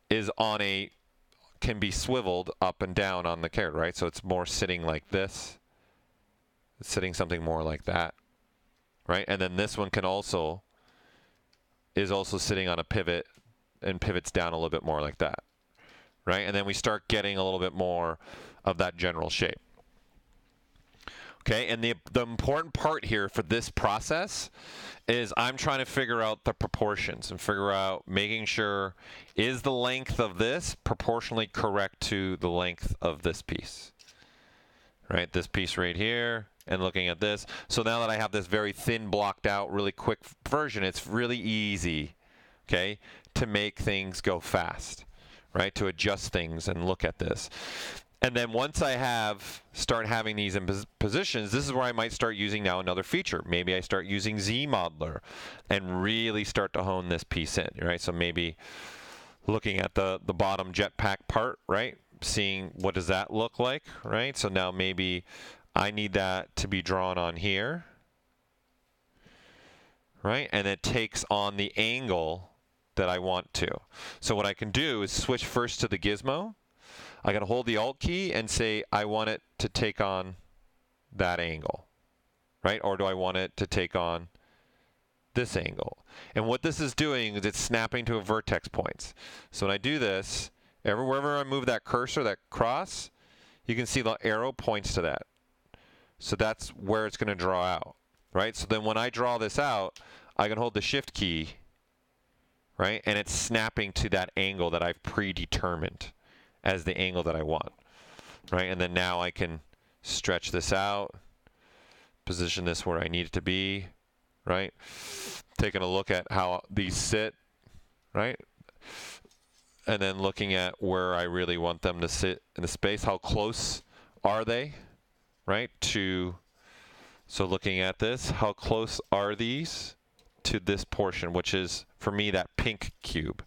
is on can be swiveled up and down on the carrot. Right, so it's more sitting like this. It's sitting something more like that, right? And then this one is also sitting on a pivot and pivots down a little bit more like that, right? And then we start getting a little bit more of that general shape. Okay, and the important part here for this process is I'm trying to figure out the proportions and figure out, making sure, is the length of this proportionally correct to the length of this piece, right? This piece right here. And looking at this. So now that I have this very thin, blocked out, really quick version, it's really easy, okay, to make things go fast, right, to adjust things and look at this. And then once I start having these in positions, this is where I might start using now another feature. Maybe I start using ZModeler and really start to hone this piece in, right? So maybe looking at the bottom jetpack part, right? Seeing what does that look like, right? So now maybe I need that to be drawn on here, right? And it takes on the angle that I want to. So what I can do is switch first to the gizmo. I can hold the Alt key and say I want it to take on that angle, right? Or do I want it to take on this angle? And what this is doing is it's snapping to a vertex points. So when I do this, wherever I move that cursor, that cross, you can see the arrow points to that. So that's where it's going to draw out, right? So then when I draw this out, I can hold the Shift key, right? And it's snapping to that angle that I've predetermined as the angle that I want, right? And then now I can stretch this out, position this where I need it to be, right? Taking a look at how these sit, right? And then looking at where I really want them to sit in the space. How close are they, right? So looking at this, how close are these to this portion, which is, for me, that pink cube,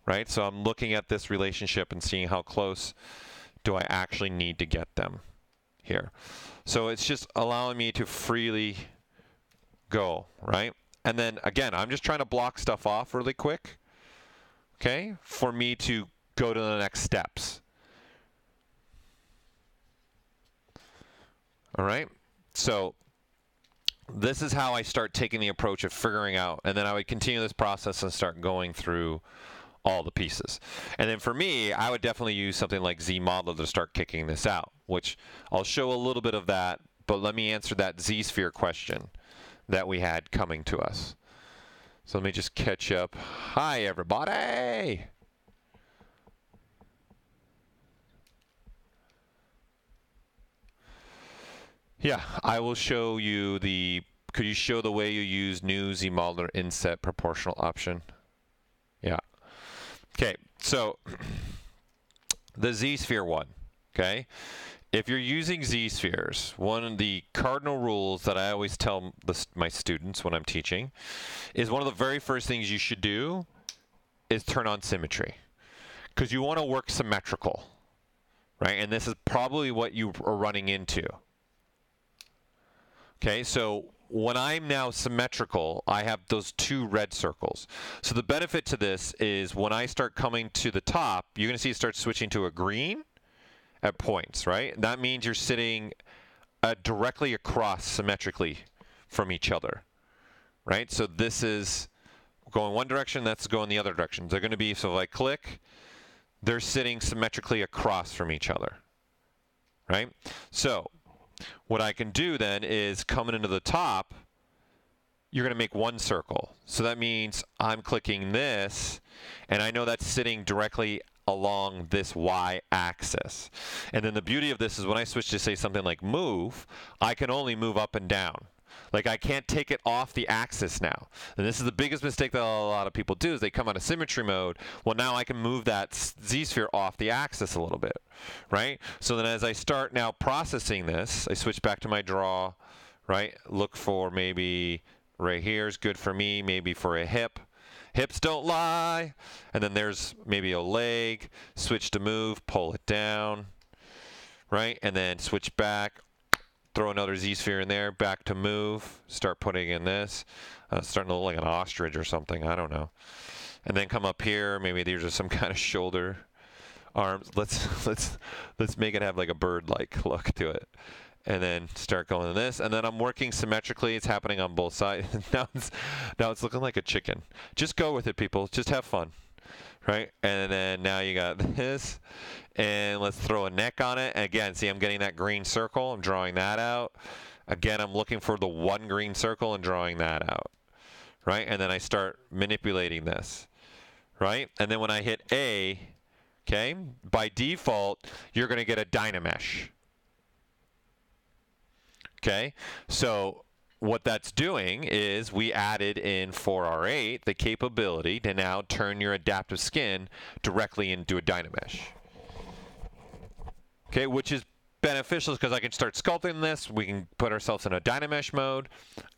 right? So I'm looking at this relationship and seeing how close do I actually need to get them here. So it's just allowing me to freely go, right? And then, again, I'm just trying to block stuff off really quick, okay, for me to go to the next steps. All right? So this is how I start taking the approach of figuring out, and then I would continue this process and start going through all the pieces. And then for me, I would definitely use something like ZModeler to start kicking this out, which I'll show a little bit of that, but let me answer that Z-sphere question that we had coming to us. So let me just catch up. Hi, everybody! Yeah, I will show you could you show the way you use new ZModeler inset proportional option? Yeah. Okay, so the Z-sphere one, okay? If you're using Z-spheres, one of the cardinal rules that I always tell my students when I'm teaching is one of the very first things you should do is turn on symmetry, because you want to work symmetrical, right? And this is probably what you are running into. Okay, so when I'm now symmetrical, I have those two red circles. So the benefit to this is when I start coming to the top, you're going to see it start switching to a green at points, right? That means you're sitting directly across symmetrically from each other, right? So this is going one direction, that's going the other direction. They're going to be, so if I click, they're sitting symmetrically across from each other, right? So what I can do then is coming into the top, you're going to make one circle. So that means I'm clicking this, and I know that's sitting directly along this y-axis. And then the beauty of this is when I switch to say something like move, I can only move up and down. Like I can't take it off the axis now. And this is the biggest mistake that a lot of people do is they come out of symmetry mode. Well, now I can move that Z-sphere off the axis a little bit, right? So then as I start now processing this, I switch back to my draw, right? Look for maybe right here is good for me, maybe for a hip. Hips don't lie. And then there's maybe a leg, switch to move, pull it down, right? And then switch back. Throw another Z-sphere in there, back to move, start putting in this. Starting to look like an ostrich or something, I don't know. And then come up here, maybe these are some kind of shoulder arms. Let's make it have like a bird-like look to it. And then start going to this. And then I'm working symmetrically, it's happening on both sides. now it's looking like a chicken. Just go with it, people, just have fun. Right? And then now you got this. And let's throw a neck on it. And again, see, I'm getting that green circle. I'm drawing that out. Again, I'm looking for the one green circle and drawing that out. Right? And then I start manipulating this. Right? And then when I hit A, okay, by default, you're going to get a Dynamesh. Okay? So what that's doing is we added in for R8 the capability to now turn your adaptive skin directly into a Dynamesh. okay, which is beneficial because I can start sculpting this. We can put ourselves in a Dynamesh mode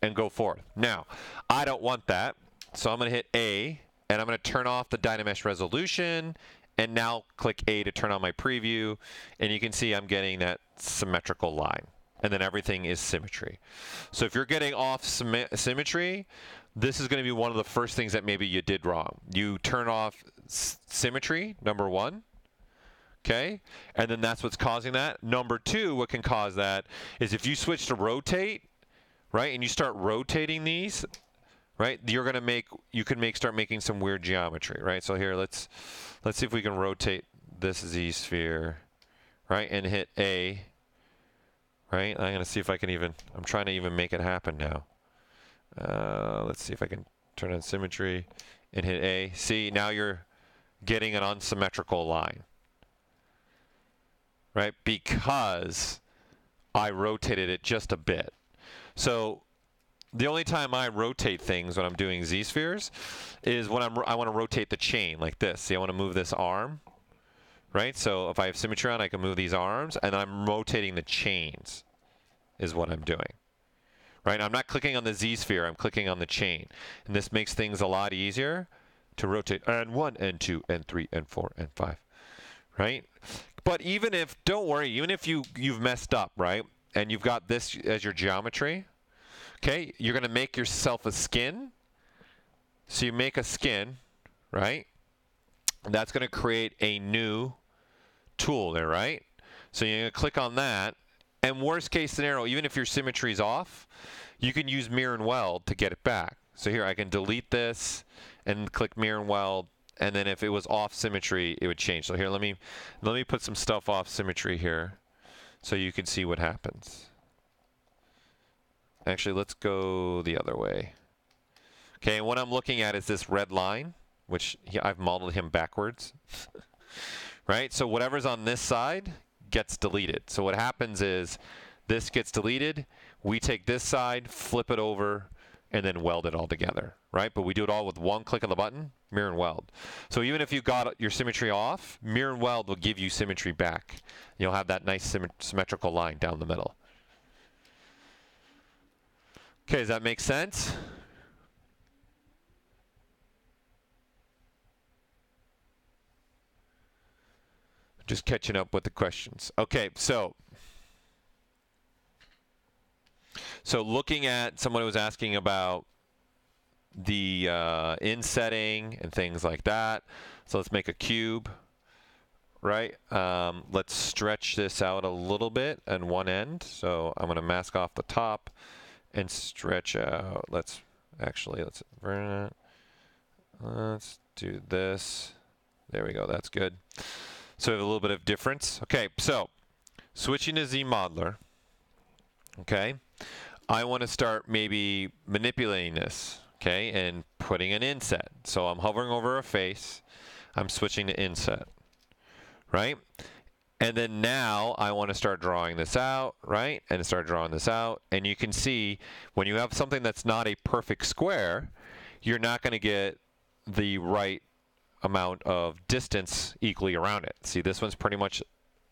and go forth. Now, I don't want that, so I'm going to hit A, and I'm going to turn off the Dynamesh resolution, and now click A to turn on my preview, and you can see I'm getting that symmetrical line, and then everything is symmetry. So if you're getting off symmetry, this is going to be one of the first things that maybe you did wrong. You turn off symmetry, number one. Okay, and then that's what's causing that. Number two, what can cause that is if you switch to rotate, right, and you start rotating these, right, you can start making some weird geometry, right? So here, let's see if we can rotate this Z sphere, right, and hit A, right? I'm gonna see if I can I'm trying to even make it happen now. Let's see if I can turn on symmetry and hit A. See, now you're getting an unsymmetrical line. Right, because I rotated it just a bit. So the only time I rotate things when I'm doing Z-spheres is when I want to rotate the chain like this. See, I want to move this arm, right? So if I have symmetry on, I can move these arms, and I'm rotating the chains is what I'm doing. Right, I'm not clicking on the Z-sphere, I'm clicking on the chain. And this makes things a lot easier to rotate. And 1, and 2, and 3, and 4, and 5. Right? But even if, don't worry, even if you've messed up, right, and you've got this as your geometry, okay, you're going to make yourself a skin. So you make a skin, right? And that's going to create a new tool there, right? So you're going to click on that. And worst case scenario, even if your symmetry is off, you can use mirror and weld to get it back. So here I can delete this and click mirror and weld. And then if it was off symmetry, it would change. So here, let me put some stuff off symmetry here so you can see what happens. Actually, let's go the other way. Okay, and what I'm looking at is this red line, which I've modeled him backwards. Right? So whatever's on this side gets deleted. So what happens is this gets deleted. We take this side, flip it over, and then weld it all together, right? But we do it all with one click of the button, mirror and weld. So even if you got your symmetry off, mirror and weld will give you symmetry back. You'll have that nice symmetrical line down the middle. Okay, does that make sense? Just catching up with the questions. Okay, so looking at someone who was asking about the insetting and things like that. So let's make a cube, right? Let's stretch this out a little bit on one end. So I'm going to mask off the top and stretch out. Let's do this. There we go. That's good. So we have a little bit of difference. Okay, so switching to ZModeler. Okay, I want to start maybe manipulating this, okay, and putting an inset. So I'm hovering over a face. I'm switching to inset, right? And then now I want to start drawing this out, right? And start drawing this out. And you can see when you have something that's not a perfect square, you're not going to get the right amount of distance equally around it. See, this one's pretty much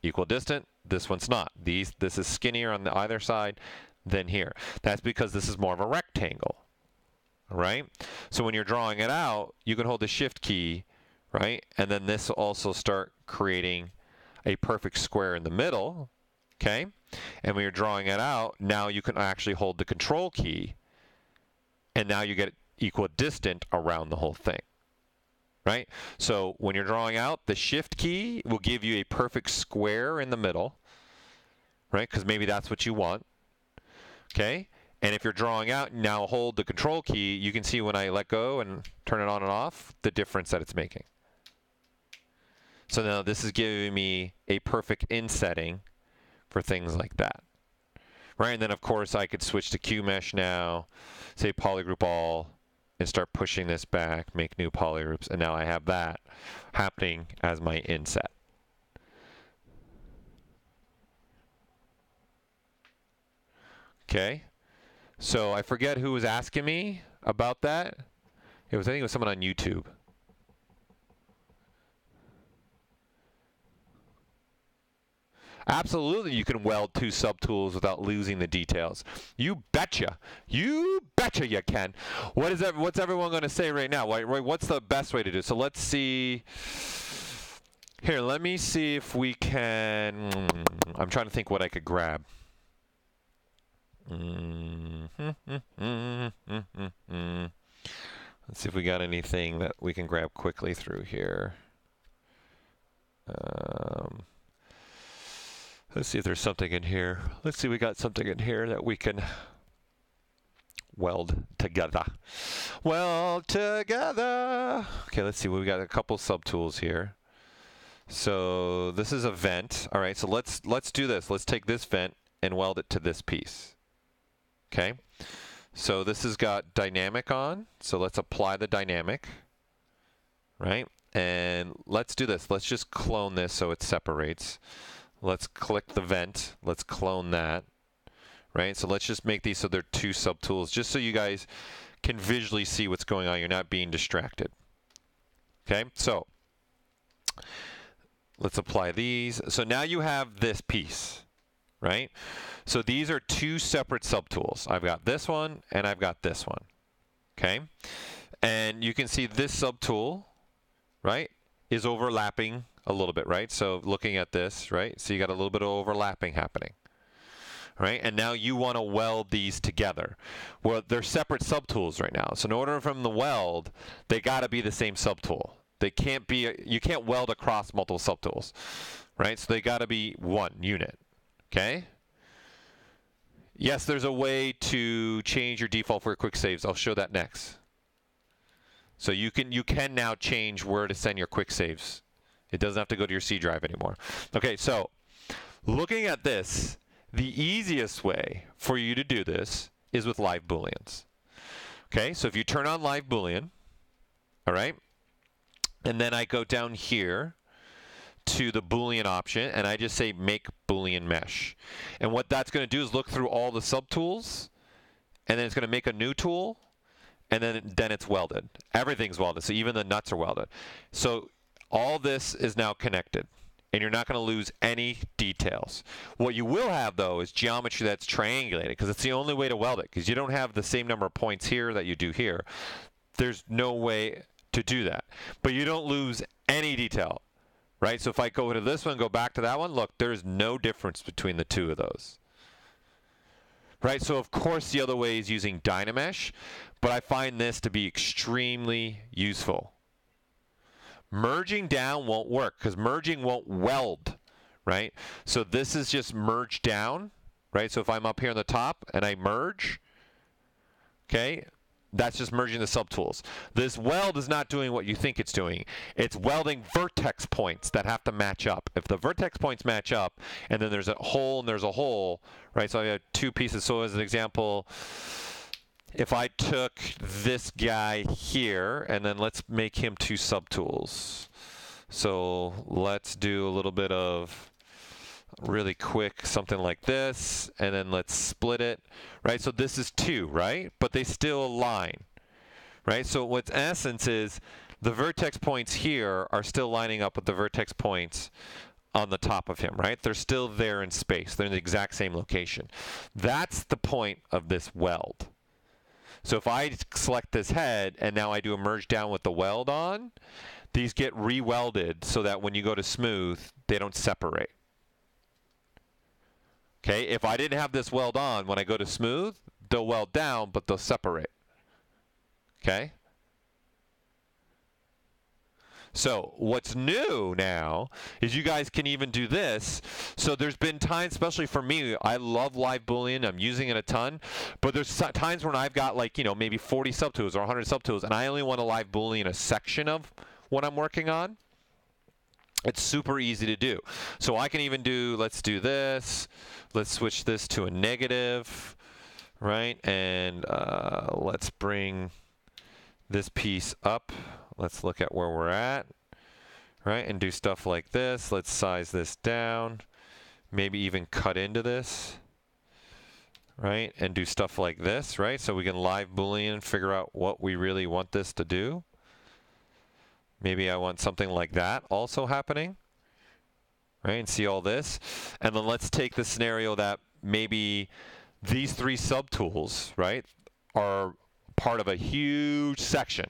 equal distant. This one's not. This is skinnier on the either side than here. That's because this is more of a rectangle, right? So when you're drawing it out, you can hold the shift key, right? And then this will also start creating a perfect square in the middle, okay? And when you're drawing it out, now you can actually hold the control key, and now you get equal distant around the whole thing. Right? So when you're drawing out, the shift key will give you a perfect square in the middle, right? Because maybe that's what you want. Okay? And if you're drawing out, now hold the control key, you can see when I let go and turn it on and off, the difference that it's making. So now this is giving me a perfect insetting for things like that. Right? And then of course I could switch to QMesh now, say Polygroup all, and start pushing this back, make new polygroups, and now I have that happening as my inset. Okay, so I forget who was asking me about that. I think it was someone on YouTube. Absolutely, you can weld two subtools without losing the details. You betcha. You betcha you can. What's everyone going to say right now? What's the best way to do it? So let's see. Here, let me see if we can. I'm trying to think what I could grab. Let's see if we got anything that we can grab quickly through here. Let's see if there's something in here. Let's see, we got something in here that we can weld together. Weld together. Okay, let's see. We got a couple subtools here. So this is a vent. All right, so let's do this. Let's take this vent and weld it to this piece. Okay. So this has got dynamic on. So let's apply the dynamic. Right? And let's do this. Let's just clone this so it separates. Let's click the vent. Let's clone that. Right? So let's just make these so they're two subtools, just so you guys can visually see what's going on. You're not being distracted. Okay? So let's apply these. So now you have this piece. Right? So these are two separate subtools. I've got this one and I've got this one. Okay? And you can see this subtool, right, is overlapping a little bit, right? So looking at this, right? So you got a little bit of overlapping happening. Right? And now you want to weld these together. Well, they're separate subtools right now. So in order for them to weld, they got to be the same subtool. They can't be, you can't weld across multiple subtools. Right? So they got to be one unit. Okay? Yes, there's a way to change your default for quick saves. I'll show that next. So you can now change where to send your quick saves. It doesn't have to go to your C drive anymore. Okay, so looking at this, the easiest way for you to do this is with live Booleans. Okay, so if you turn on live Boolean, all right, and then I go down here to the Boolean option, and I just say make Boolean mesh. And what that's going to do is look through all the subtools, and then it's going to make a new tool, and then it's welded. Everything's welded, so even the nuts are welded. So all this is now connected, and you're not going to lose any details. What you will have, though, is geometry that's triangulated, because it's the only way to weld it, because you don't have the same number of points here that you do here. There's no way to do that. But you don't lose any detail. Right? So if I go to this one, go back to that one, look, there's no difference between the two of those. Right? So of course the other way is using Dynamesh, but I find this to be extremely useful. Merging down won't work because merging won't weld. Right? So this is just merge down. Right? So if I'm up here on the top and I merge, okay, that's just merging the subtools. This weld is not doing what you think it's doing. It's welding vertex points that have to match up. If the vertex points match up, and then there's a hole and there's a hole, right? So I have two pieces. So as an example, if I took this guy here, and then let's make him two subtools. So let's do a little bit of really quick something like this, and then let's split it, right? So this is two, right? But they still align, right? So what's essence is the vertex points here are still lining up with the vertex points on the top of him, right? They're still there in space. They're in the exact same location. That's the point of this weld. So if I select this head and now I do a merge down with the weld on, these get re-welded so that when you go to smooth, they don't separate. Okay, if I didn't have this weld on, when I go to smooth, they'll weld down, but they'll separate. Okay? So what's new now is you guys can even do this. So there's been times, especially for me, I love live Boolean. I'm using it a ton. But there's times when I've got like, you know, maybe 40 subtools or 100 subtools, and I only want to live Boolean a section of what I'm working on. It's super easy to do. So I can even do, let's do this. Let's switch this to a negative, right? And let's bring this piece up. Let's look at where we're at, right? And do stuff like this. Let's size this down. Maybe even cut into this, right? And do stuff like this, right? So we can live Boolean and figure out what we really want this to do. Maybe I want something like that also happening. right? And see all this. And then let's take the scenario that maybe these 3 subtools, right, are part of a huge section.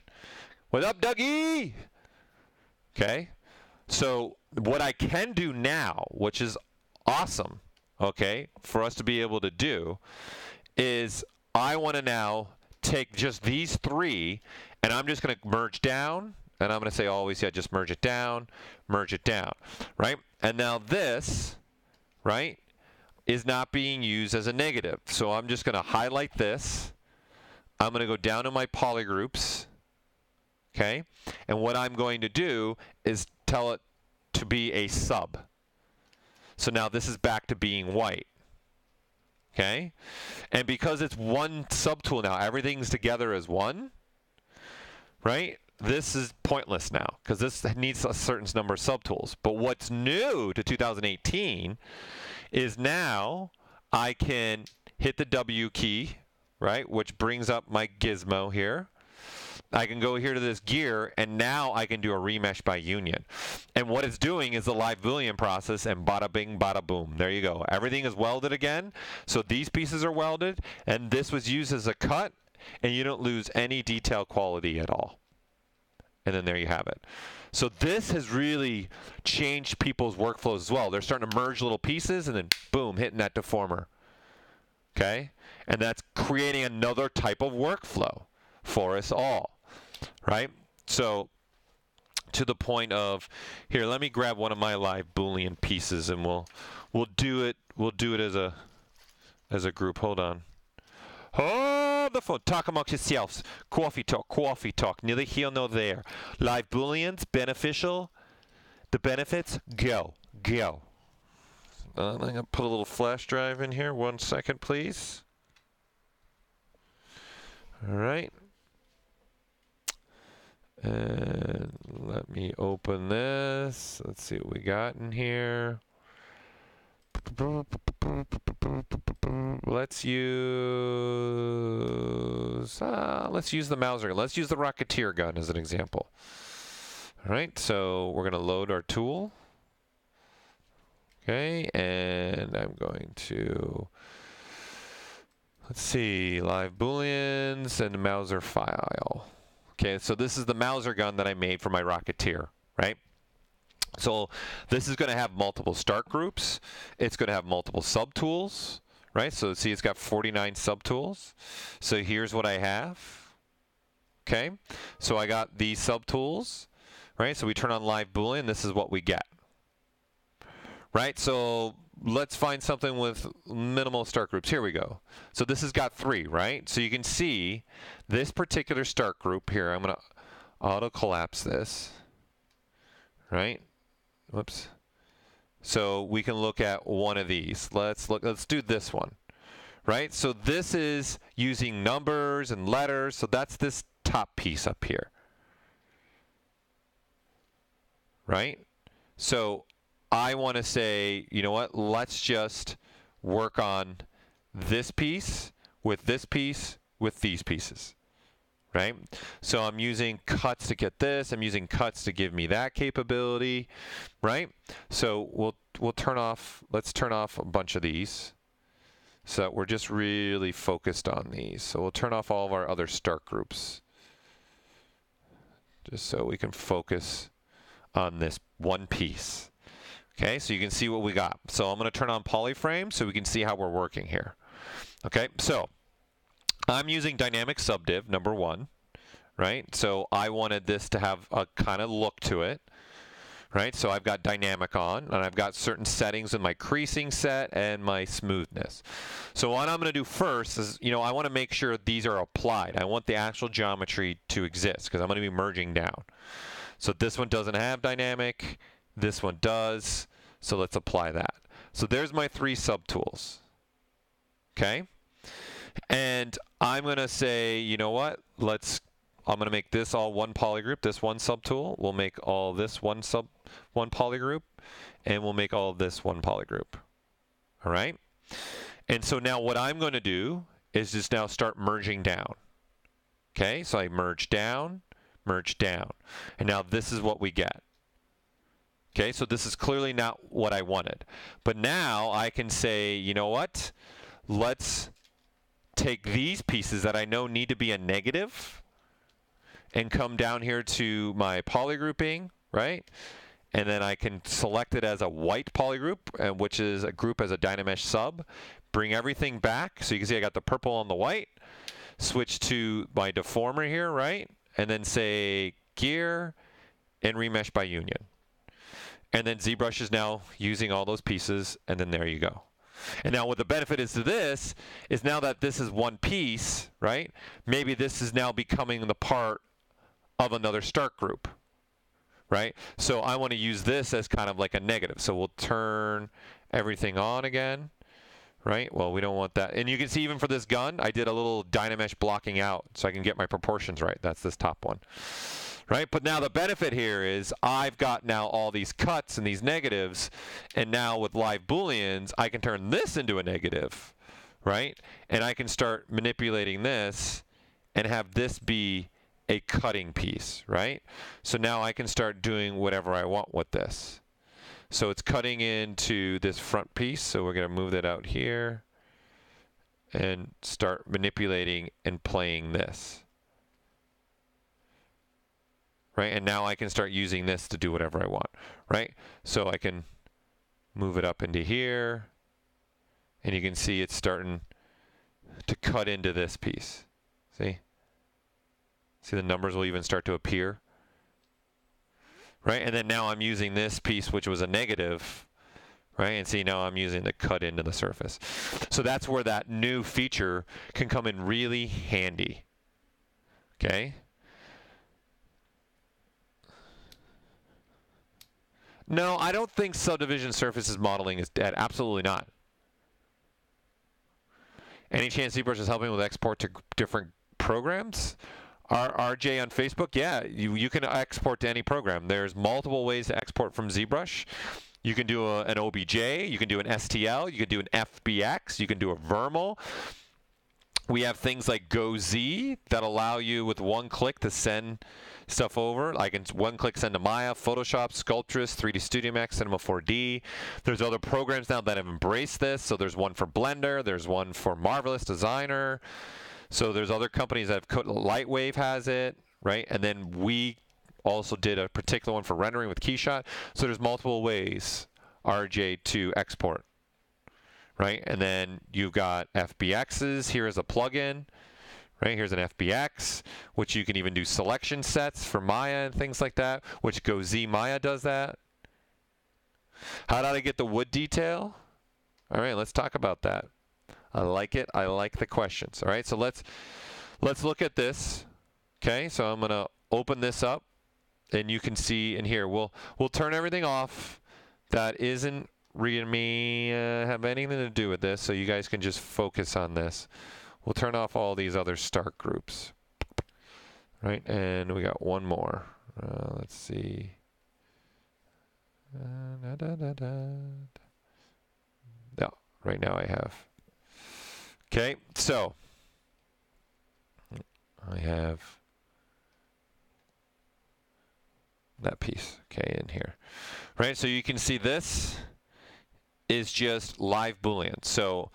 What up, Dougie? Okay. So what I can do now, which is awesome, okay, for us to be able to do, is I want to now take just these 3, and I'm just going to merge down, and I'm going to say always, yeah, just merge it down, right? And now this, right, is not being used as a negative. So I'm just going to highlight this. I'm going to go down to my polygroups, okay? And what I'm going to do is tell it to be a sub. So now this is back to being white. Okay? And because it's one subtool now, everything's together as one, right? This is pointless now because this needs a certain number of subtools. But what's new to 2018 is now I can hit the W key, right, which brings up my gizmo here. I can go here to this gear, and now I can do a remesh by union. And what it's doing is the live Boolean process, and bada bing, bada boom. There you go. Everything is welded again. So these pieces are welded, and this was used as a cut, and you don't lose any detail quality at all. And then there you have it. So this has really changed people's workflows as well. They're starting to merge little pieces, and then boom, hitting that deformer. Okay? And that's creating another type of workflow for us all. Right? So to the point of, here, let me grab one of my live Boolean pieces, and we'll do it as a group. Hold on. Oh, the phone. Talk amongst yourselves. Coffee talk. Neither here nor there. Live Booleans, beneficial. The benefits, go. I'm going to put a little flash drive in here. 1 second, please. All right. And let me open this. Let's see what we got in here. Let's use the Mauser. Let's use the Rocketeer gun as an example. All right, so we're going to load our tool. Okay, and I'm going to, let's see, live Booleans and the Mauser file. Okay, so this is the Mauser gun that I made for my Rocketeer, right? So this is going to have multiple start groups. It's going to have multiple subtools, right? So see, it's got 49 subtools. So here's what I have. Okay, so I got these subtools, right? So we turn on live Boolean. This is what we get, right? So let's find something with minimal start groups. Here we go. So this has got 3, right? So you can see this particular start group here. I'm going to auto collapse this, right? Whoops. So we can look at one of these. Let's do this one, right? So this is using numbers and letters. So that's this top piece up here, right? So I want to say, you know what, let's just work on this piece, with these pieces, right? So I'm using cuts to get this. I'm using cuts to give me that capability, right? So let's turn off a bunch of these so that we're just really focused on these. So we'll turn off all of our other start groups just so we can focus on this one piece. Okay, so you can see what we got. So I'm going to turn on polyframe so we can see how we're working here. Okay, so I'm using dynamic subdiv, number 1, right? So I wanted this to have a kind of look to it, right? So I've got dynamic on, and I've got certain settings in my creasing set and my smoothness. So what I'm going to do first is, you know, I want to make sure these are applied. I want the actual geometry to exist because I'm going to be merging down. So this one doesn't have dynamic. This one does, so let's apply that. So there's my 3 subtools, okay? And I'm going to say, you know what, I'm going to make this all one polygroup, this one subtool. We'll make all this one polygroup, and we'll make all of this one polygroup, all right? And so now what I'm going to do is just now start merging down, okay? So I merge down, and now this is what we get. Okay, so this is clearly not what I wanted. But now I can say, you know what? Let's take these pieces that I know need to be a negative and come down here to my polygrouping, right? And then I can select it as a white polygroup, which is a group as a Dynamesh sub. Bring everything back. So you can see I got the purple on the white. Switch to my deformer here, right? And then say gear and remesh by union. And then ZBrush is now using all those pieces, and then there you go. And now what the benefit is to this is now that this is one piece, right? Maybe this is now becoming the part of another start group, right? So I want to use this as kind of like a negative. So we'll turn everything on again, right? Well, we don't want that. And you can see even for this gun, I did a little Dynamesh blocking out so I can get my proportions right. That's this top one. Right? But now the benefit here is I've got now all these cuts and these negatives, and now with live Booleans, I can turn this into a negative, right? And I can start manipulating this and have this be a cutting piece, right? So now I can start doing whatever I want with this. So it's cutting into this front piece, so we're going to move that out here and start manipulating and playing this. Right, and now I can start using this to do whatever I want, right? So I can move it up into here, and you can see it's starting to cut into this piece. See? See the numbers will even start to appear, right? And then now I'm using this piece, which was a negative, right? And see, now I'm using the cut into the surface. So that's where that new feature can come in really handy, okay? No, I don't think subdivision surfaces modeling is dead. Absolutely not. Any chance ZBrush is helping with export to different programs? RJ on Facebook, yeah, you can export to any program. There's multiple ways to export from ZBrush. You can do an OBJ, you can do an STL, you can do an FBX, you can do a Vermal. We have things like GoZ that allow you with one click to send stuff over. I can one click send to Maya, Photoshop, Sculptress, 3D Studio Max, Cinema 4D. There's other programs now that have embraced this. So there's one for Blender, there's one for Marvelous Designer. So there's other companies that have, Lightwave has it, right? And then we also did a particular one for rendering with Keyshot. So there's multiple ways, RJ, to export. Right, and then you've got FBXs. Here is a plugin. Right, here's an FBX, which you can even do selection sets for Maya and things like that, which GoZ Maya does that. How did I get the wood detail? All right, let's talk about that. I like it. I like the questions. All right, so let's look at this. Okay, so I'm gonna open this up, and you can see in here. We'll turn everything off that isn't me have anything to do with this, so you guys can just focus on this. We'll turn off all these other start groups, right? And we got one more. Let's see. No, right now I have. Okay, so I have that piece, okay, in here, right? So you can see this is just live Boolean. So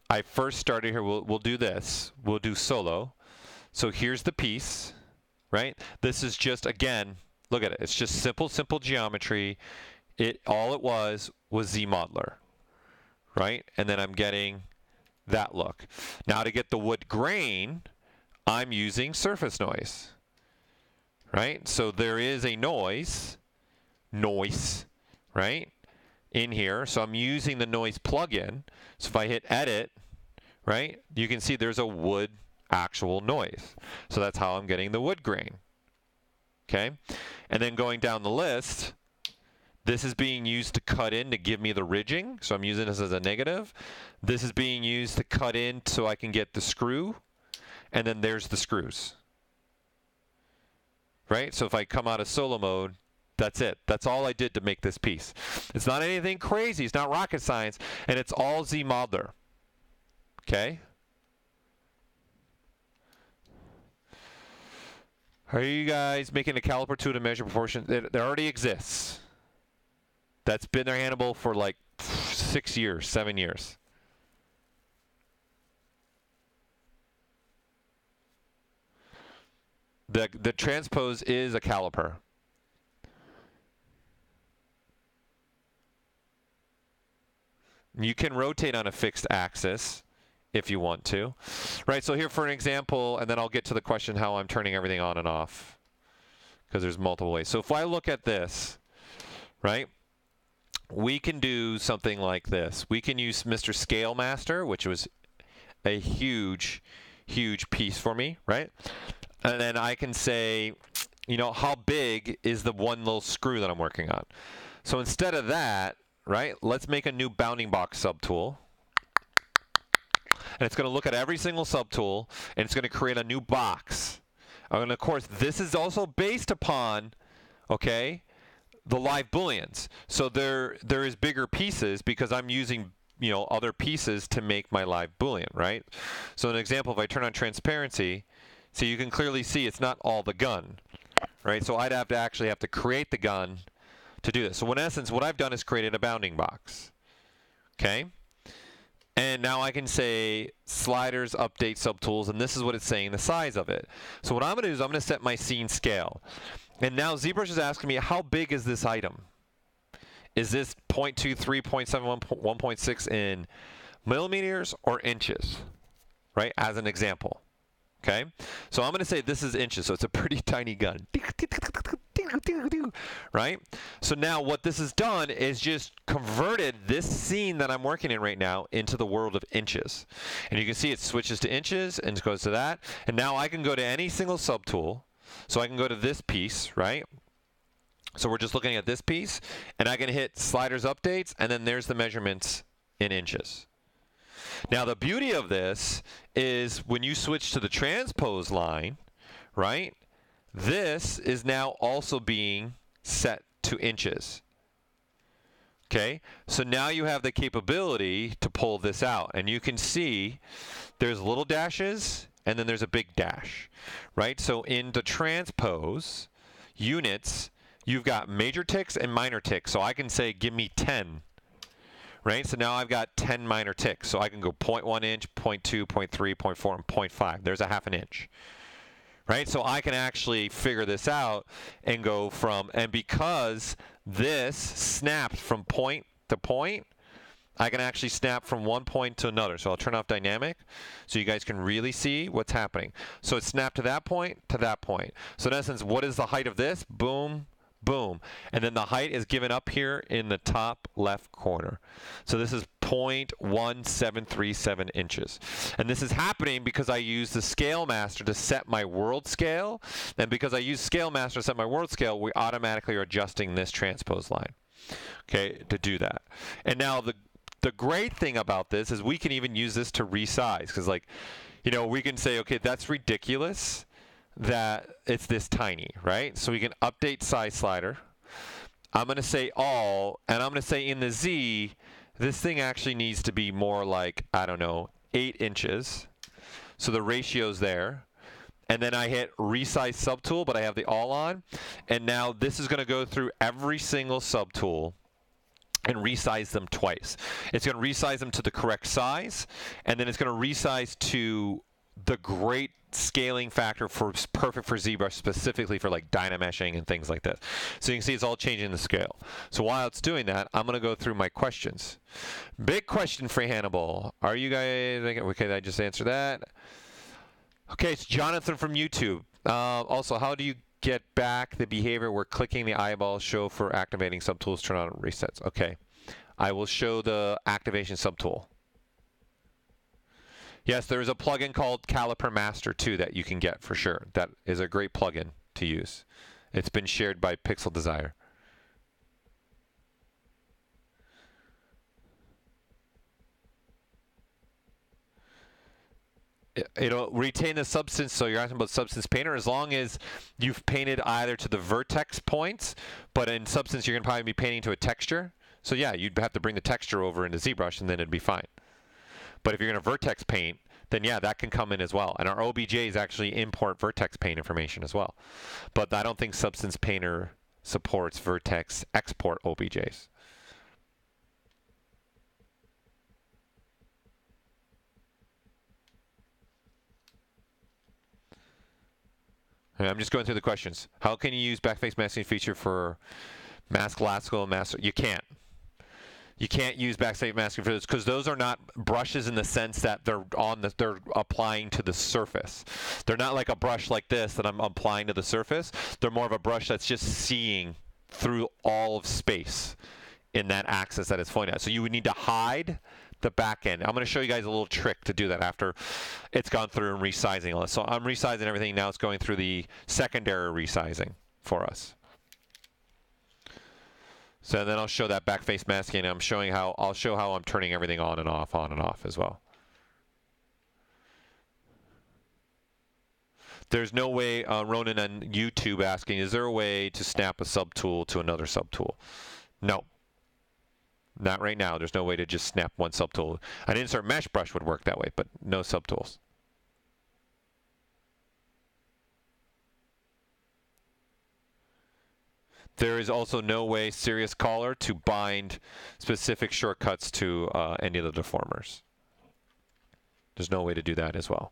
I first started here, we'll do this. We'll do solo. So here's the piece, right? This is just, again, look at it. It's just simple geometry. All it was ZModeler, right? And then I'm getting that look. Now to get the wood grain, I'm using surface noise, right? So there is a noise, right? In here, so I'm using the noise plugin. So if I hit edit, right, you can see there's a wood actual noise. So that's how I'm getting the wood grain. Okay, and then going down the list, this is being used to cut in to give me the ridging. So I'm using this as a negative. This is being used to cut in so I can get the screw, and then there's the screws. Right, so if I come out of solo mode, that's it. That's all I did to make this piece. It's not anything crazy. It's not rocket science. And it's all ZModeler. Okay? Are you guys making a caliper tool to measure proportions? It already exists. that's been there, Hannibal, for like 6 years, 7 years. The transpose is a caliper. You can rotate on a fixed axis if you want to. Right, so here for an example, and then I'll get to the question how I'm turning everything on and off, because there's multiple ways. So if I look at this, right, we can do something like this. We can use Mr. Scale Master, which was a huge, huge piece for me, right? And then I can say, you know, how big is the one little screw that I'm working on? So instead of that, right, let's make a new bounding box subtool. And it's going to look at every single subtool, and it's going to create a new box. And of course, this is also based upon, okay, the live Booleans. So there is bigger pieces because I'm using, you know, other pieces to make my live Boolean, right? So an example, if I turn on transparency, so you can clearly see it's not all the gun, right? So I'd actually have to create the gun to do this. So in essence, what I've done is created a bounding box, okay? And now I can say sliders, update subtools, and this is what it's saying, the size of it. So what I'm going to do is I'm going to set my scene scale. And now ZBrush is asking me, how big is this item? Is this 0.23, 0.71, 1.6 in millimeters or inches, right, as an example? Okay, so I'm going to say this is inches, so it's a pretty tiny gun, right? So now what this has done is just converted this scene that I'm working in right now into the world of inches. And you can see it switches to inches and it goes to that. And now I can go to any single subtool. So I can go to this piece, right? So we're just looking at this piece, and I can hit sliders updates, and then there's the measurements in inches. Now the beauty of this is when you switch to the transpose line, right, this is now also being set to inches. Okay, so now you have the capability to pull this out, and you can see there's little dashes and then there's a big dash, right? So in the transpose units, you've got major ticks and minor ticks. So I can say give me 10. Right, so now I've got 10 minor ticks. So I can go 0.1 inch, 0.2, 0.3, 0.4, and 0.5. There's a half an inch. Right, so I can actually figure this out and go from, and because this snapped from point to point, I can actually snap from one point to another. So I'll turn off dynamic so you guys can really see what's happening. So it snapped to that point to that point. So in essence, what is the height of this? Boom. Boom. And then the height is given up here in the top left corner. So this is 0.1737 inches. And this is happening because I use the Scale Master to set my world scale. And because I use Scale Master to set my world scale, we automatically are adjusting this transpose line, okay, to do that. And now the great thing about this is we can even use this to resize. Because, like, you know, we can say, okay, that's ridiculous that it's this tiny, right? So we can update size slider. I'm going to say all, and I'm going to say in the Z, this thing actually needs to be more like, I don't know, 8 inches. So the ratio's there. And then I hit resize subtool, but I have the all on. And now this is going to go through every single subtool and resize them twice. It's going to resize them to the correct size, and then it's going to resize to the great scaling factor for perfect for ZBrush, specifically for like dynameshing and things like this. So you can see it's all changing the scale. So while it's doing that, I'm going to go through my questions. Big question for Hannibal. Are you guys okay? I just answered that. Okay, it's Jonathan from YouTube. Also, how do you get back the behavior where clicking the eyeball show for activating subtools turn on resets? Okay, I will show the activation subtool. Yes, there is a plugin called Caliper Master too that you can get for sure. That is a great plugin to use. It's been shared by Pixel Desire. It'll retain the substance, so you're asking about Substance Painter, as long as you've painted either to the vertex points, but in Substance you're going to probably be painting to a texture. So yeah, you'd have to bring the texture over into ZBrush and then it'd be fine. But if you're going to vertex paint, then yeah, that can come in as well. And our OBJs actually import vertex paint information as well. But I don't think Substance Painter supports vertex export OBJs. I'm just going through the questions. How can you use backface masking feature for mask classical and mask? You can't. You can't use backface masking for this because those are not brushes in the sense that they're applying to the surface. They're not like a brush like this that I'm applying to the surface. They're more of a brush that's just seeing through all of space in that axis that it's pointing at. So you would need to hide the back end. I'm going to show you guys a little trick to do that after it's gone through and resizing all this. So I'm resizing everything. Now it's going through the secondary resizing for us. So then I'll show that backface masking. I'm showing how I'll show how I'm turning everything on and off as well. There's no way, Ronan on YouTube asking, is there a way to snap a subtool to another subtool? No. Not right now. There's no way to just snap one subtool. An insert mesh brush would work that way, but no subtools. There is also no way, serious caller, to bind specific shortcuts to any of the deformers. There's no way to do that as well.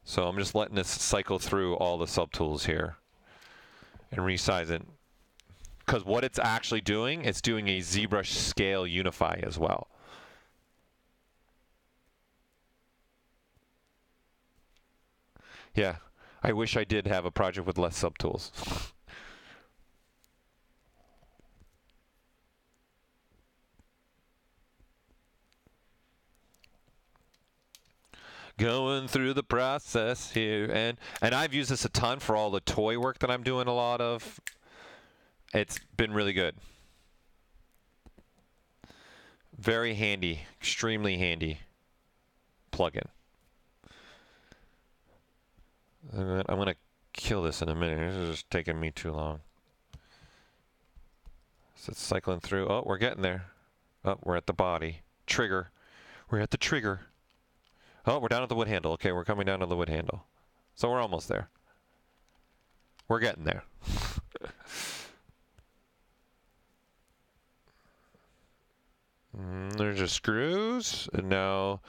So I'm just letting this cycle through all the subtools here and resize it. Because what it's actually doing, it's doing a ZBrush scale unify as well. Yeah, I wish I did have a project with less subtools. Going through the process here, and I've used this a ton for all the toy work that I'm doing a lot of. It's been really good. Very handy, extremely handy plugin. I'm going to kill this in a minute. This is just taking me too long. So it's cycling through. Oh, we're getting there. Oh, we're at the body. Trigger. We're at the trigger. Oh, we're down at the wood handle. Okay, we're coming down to the wood handle. So we're almost there. We're getting there. There's your screws. And now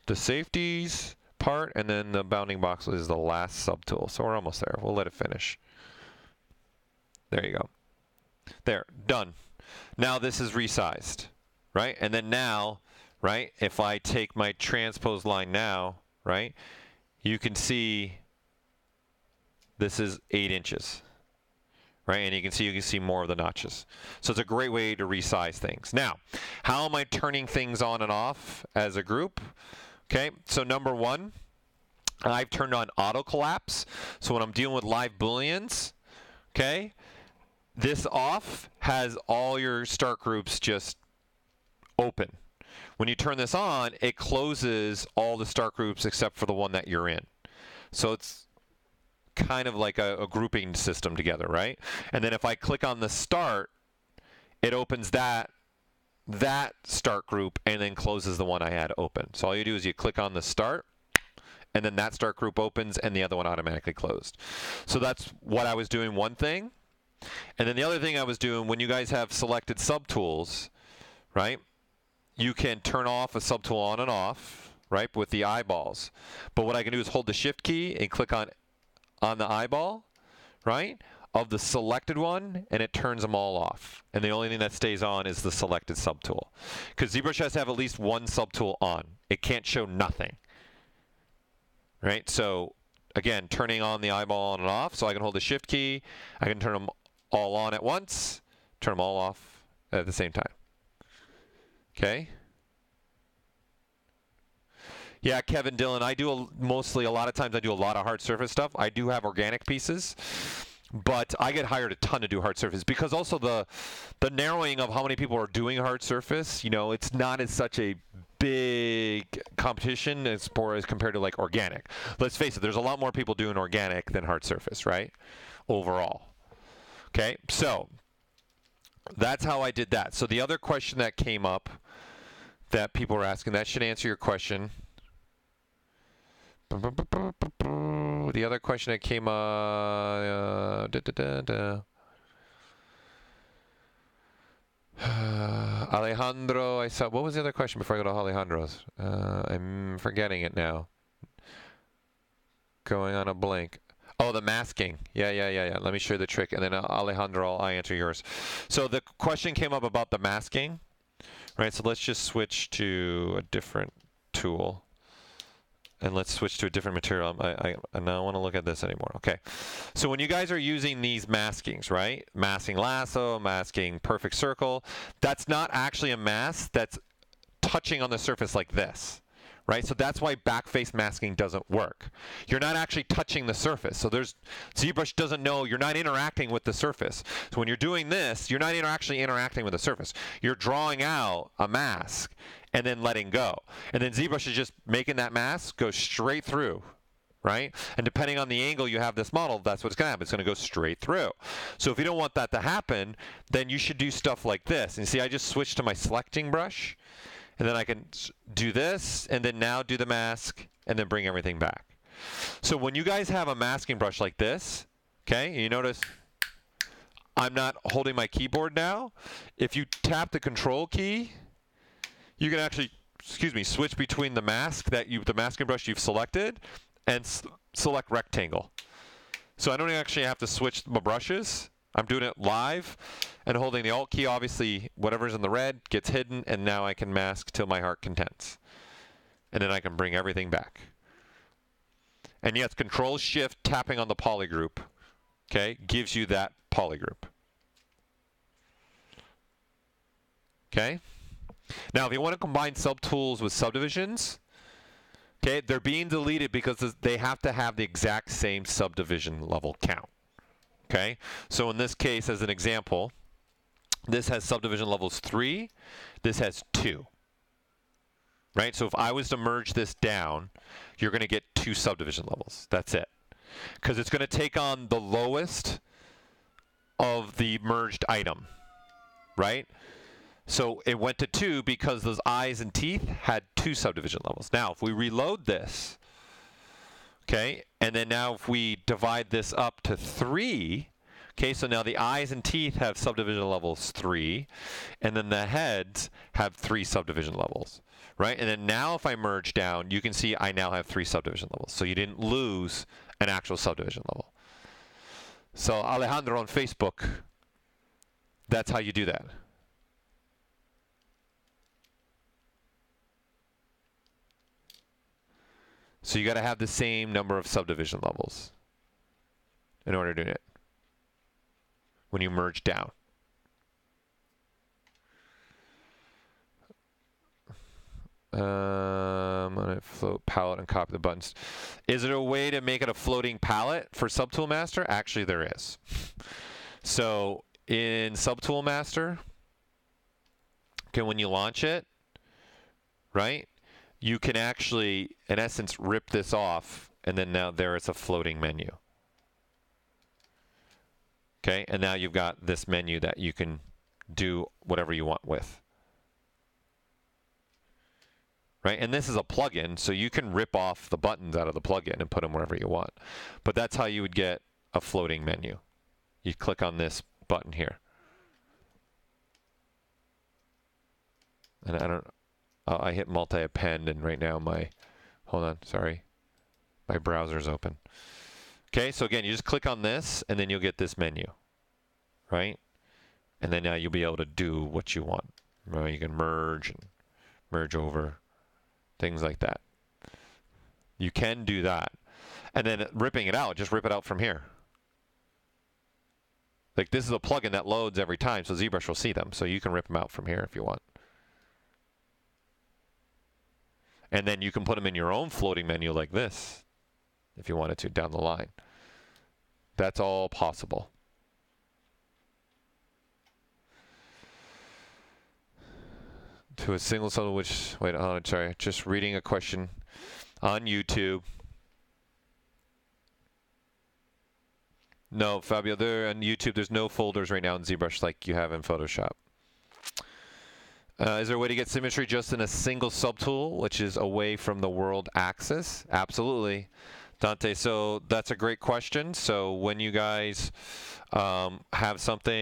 the safeties part, and then the bounding box is the last subtool. So we're almost there. We'll let it finish. There you go. There, done. Now this is resized, right? And then now, right, if I take my transpose line now, right, you can see this is 8 inches, right? And you can see more of the notches. So it's a great way to resize things. Now, how am I turning things on and off as a group? Okay, so number one, I've turned on auto collapse. So when I'm dealing with live Booleans, okay, this off has all your start groups just open. When you turn this on, it closes all the start groups except for the one that you're in. So it's kind of like a grouping system together, right? And then if I click on the start, it opens that start group and then closes the one I had open. So all you do is you click on the start, and then that start group opens and the other one automatically closed. So that's what I was doing, one thing. And then the other thing I was doing, when you guys have selected subtools, right, you can turn off a subtool on and off, right, with the eyeballs. But what I can do is hold the shift key and click on the eyeball, right, of the selected one, and it turns them all off. And the only thing that stays on is the selected subtool. Because ZBrush has to have at least one subtool on. It can't show nothing. Right? So, again, turning on the eyeball on and off. So I can hold the shift key. I can turn them all on at once, turn them all off at the same time. Okay? Yeah, Kevin Dillon, I do mostly, a lot of times I do a lot of hard surface stuff. I do have organic pieces, but I get hired a ton to do hard surface because also the narrowing of how many people are doing hard surface, you know, it's not as such a big competition as compared to like organic. Let's face it, there's a lot more people doing organic than hard surface, right? Overall. Okay, so that's how I did that. So the other question that came up that people were asking, that should answer your question. The other question that came up, Alejandro, I saw. What was the other question before I go to Alejandro's? I'm forgetting it now. Going on a blink. Oh, the masking. Yeah. Let me show you the trick, and then Alejandro, I'll answer yours. So the question came up about the masking, right? So let's just switch to a different tool, and let's switch to a different material. I don't want to look at this anymore. Okay. So when you guys are using these maskings, right? Masking lasso, masking perfect circle, that's not actually a mask. That's touching on the surface like this. Right? So that's why backface masking doesn't work. You're not actually touching the surface. So ZBrush doesn't know you're not interacting with the surface. So when you're doing this, you're not actually interacting with the surface. You're drawing out a mask and then letting go. And then ZBrush is just making that mask go straight through. Right? And depending on the angle you have this model, that's what's going to happen. It's going to go straight through. So if you don't want that to happen, then you should do stuff like this. And see, I just switched to my selecting brush. And then I can do this, and then now do the mask, and then bring everything back. So when you guys have a masking brush like this, okay, you notice I'm not holding my keyboard now. If you tap the control key, you can actually, switch between the mask the masking brush you've selected, and select rectangle. So I don't actually have to switch my brushes. I'm doing it live and holding the Alt key. Obviously, whatever's in the red gets hidden, and now I can mask till my heart contents. And then I can bring everything back. And yes, Control-Shift tapping on the polygroup, okay, gives you that polygroup. Okay? Now, if you want to combine subtools with subdivisions, okay, they're being deleted because they have to have the exact same subdivision level count. Okay, so in this case, as an example, this has subdivision levels 3, this has 2. Right, so if I was to merge this down, you're going to get 2 subdivision levels. That's it. Because it's going to take on the lowest of the merged item. Right? So it went to 2 because those eyes and teeth had 2 subdivision levels. Now, if we reload this, okay, and then now if we divide this up to 3, okay, so now the eyes and teeth have subdivision levels 3, and then the heads have 3 subdivision levels, right? And then now if I merge down, you can see I now have 3 subdivision levels. So you didn't lose an actual subdivision level. So Alejandro on Facebook, that's how you do that. So you got to have the same number of subdivision levels in order to do it when you merge down. I'm going to float palette and copy the buttons. Is there a way to make it a floating palette for Subtool Master? Actually, there is. So in Subtool Master, okay, when you launch it, right? You can actually, in essence, rip this off, and then now there is a floating menu. Okay, and now you've got this menu that you can do whatever you want with. Right, and this is a plugin, so you can rip off the buttons out of the plugin and put them wherever you want. But that's how you would get a floating menu. You click on this button here. And I don't... I hit multi-append, and right now hold on, sorry, my browser's open. Okay, so again, you just click on this, and then you'll get this menu, right? And then now you'll be able to do what you want. Right? You can merge and merge over, things like that. You can do that. And then ripping it out, just rip it out from here. Like this is a plugin that loads every time, so ZBrush will see them. So you can rip them out from here if you want. And then you can put them in your own floating menu like this, if you wanted to, down the line. That's all possible. To a single subtool, which, wait, oh, sorry, just reading a question on YouTube. No, Fabio, there on YouTube, there's no folders right now in ZBrush like you have in Photoshop. Is there a way to get symmetry just in a single subtool, which is away from the world axis? Absolutely. Dante, so that's a great question. So when you guys have something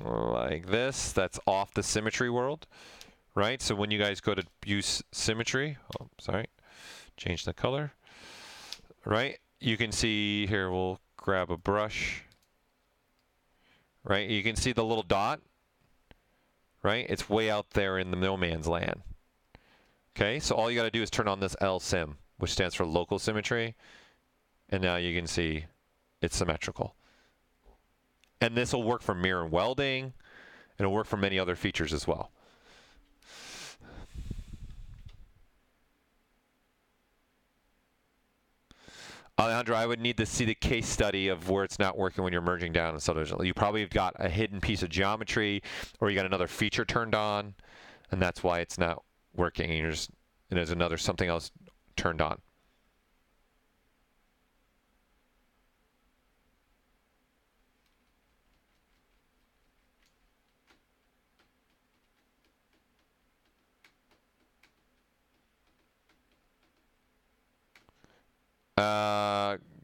like this that's off the symmetry world, right? So when you guys go to use symmetry, oh, sorry, change the color, right? You can see here, we'll grab a brush, right? You can see the little dot, right? It's way out there in the no man's land. Okay, so all you got to do is turn on this LSym, which stands for local symmetry, and now you can see it's symmetrical. And this will work for mirror and welding, and it'll work for many other features as well. Alejandro, I would need to see the case study of where it's not working when you're merging down and subdivision. You probably have got a hidden piece of geometry, or you got another feature turned on, and that's why it's not working. And there's another something else turned on.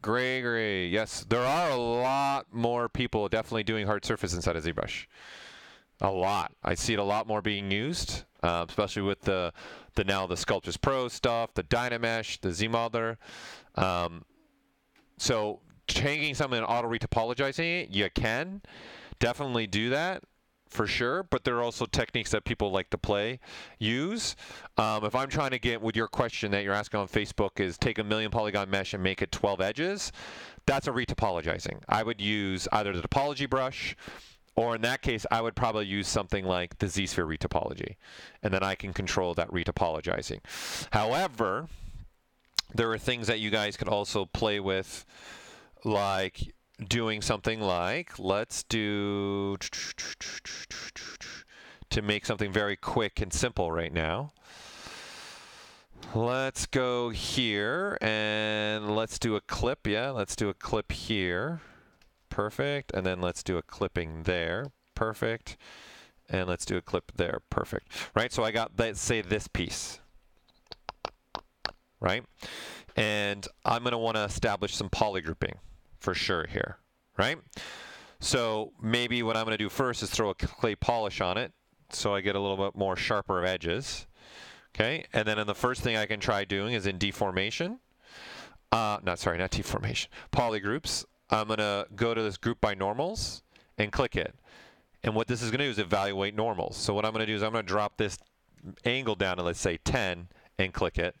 Gregory, yes, there are a lot more people definitely doing hard surface inside of ZBrush. A lot. I see it a lot more being used, especially with the now the Sculptris Pro stuff, the Dynamesh, the ZModeler. So changing something and auto retopologizing it, you can definitely do that for sure, but there are also techniques that people like to use. If I'm trying to get with your question that you're asking on Facebook is take a 1,000,000 polygon mesh and make it 12 edges, that's a retopologizing. I would use either the topology brush, or in that case, I would probably use something like the Z-sphere retopology, and then I can control that retopologizing. However, there are things that you guys could also play with, like doing something like, let's do, to make something very quick and simple right now. Let's go here and let's do a clip. Yeah, let's do a clip here. Perfect. And then let's do a clipping there. Perfect. And let's do a clip there. Perfect. Right? So I got, let's say, this piece. Right? And I'm going to want to establish some polygrouping for sure here. Right? So maybe what I'm going to do first is throw a clay polish on it so I get a little bit more sharper edges. Okay? And then the first thing I can try doing is in deformation. Not deformation. Polygroups. I'm going to go to this group by normals and click it. And what this is going to do is evaluate normals. So what I'm going to do is I'm going to drop this angle down to, let's say, 10 and click it,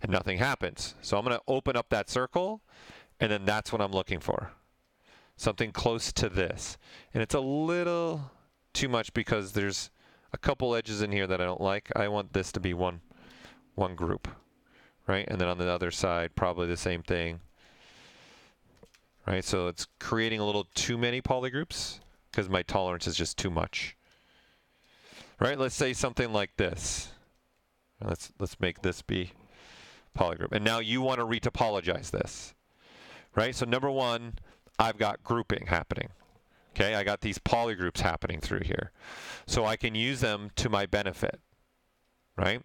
and nothing happens. So I'm going to open up that circle, and then that's what I'm looking for. Something close to this. And it's a little too much because there's a couple edges in here that I don't like. I want this to be one group, right? And then on the other side, probably the same thing. Right, so it's creating a little too many polygroups because my tolerance is just too much. Right, let's say something like this. Let's make this be polygroup. And now you want to retopologize this. Right, so number one, I've got grouping happening. Okay, I got these polygroups happening through here. So I can use them to my benefit. Right?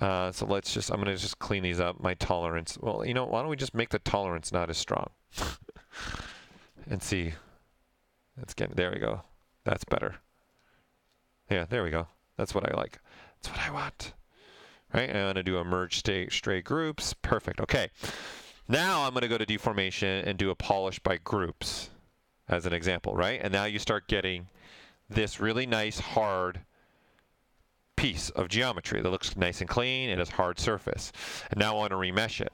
So let's just, I'm going to just clean these up. My tolerance, well, you know, why don't we just make the tolerance not as strong? And see, that's getting, there we go. That's better. Yeah, there we go. That's what I like. That's what I want. Right, and I'm going to do a merge stray groups. Perfect. Okay. Now I'm going to go to deformation and do a polish by groups as an example, right? And now you start getting this really nice hard piece of geometry that looks nice and clean and has hard surface. And now I want to remesh it.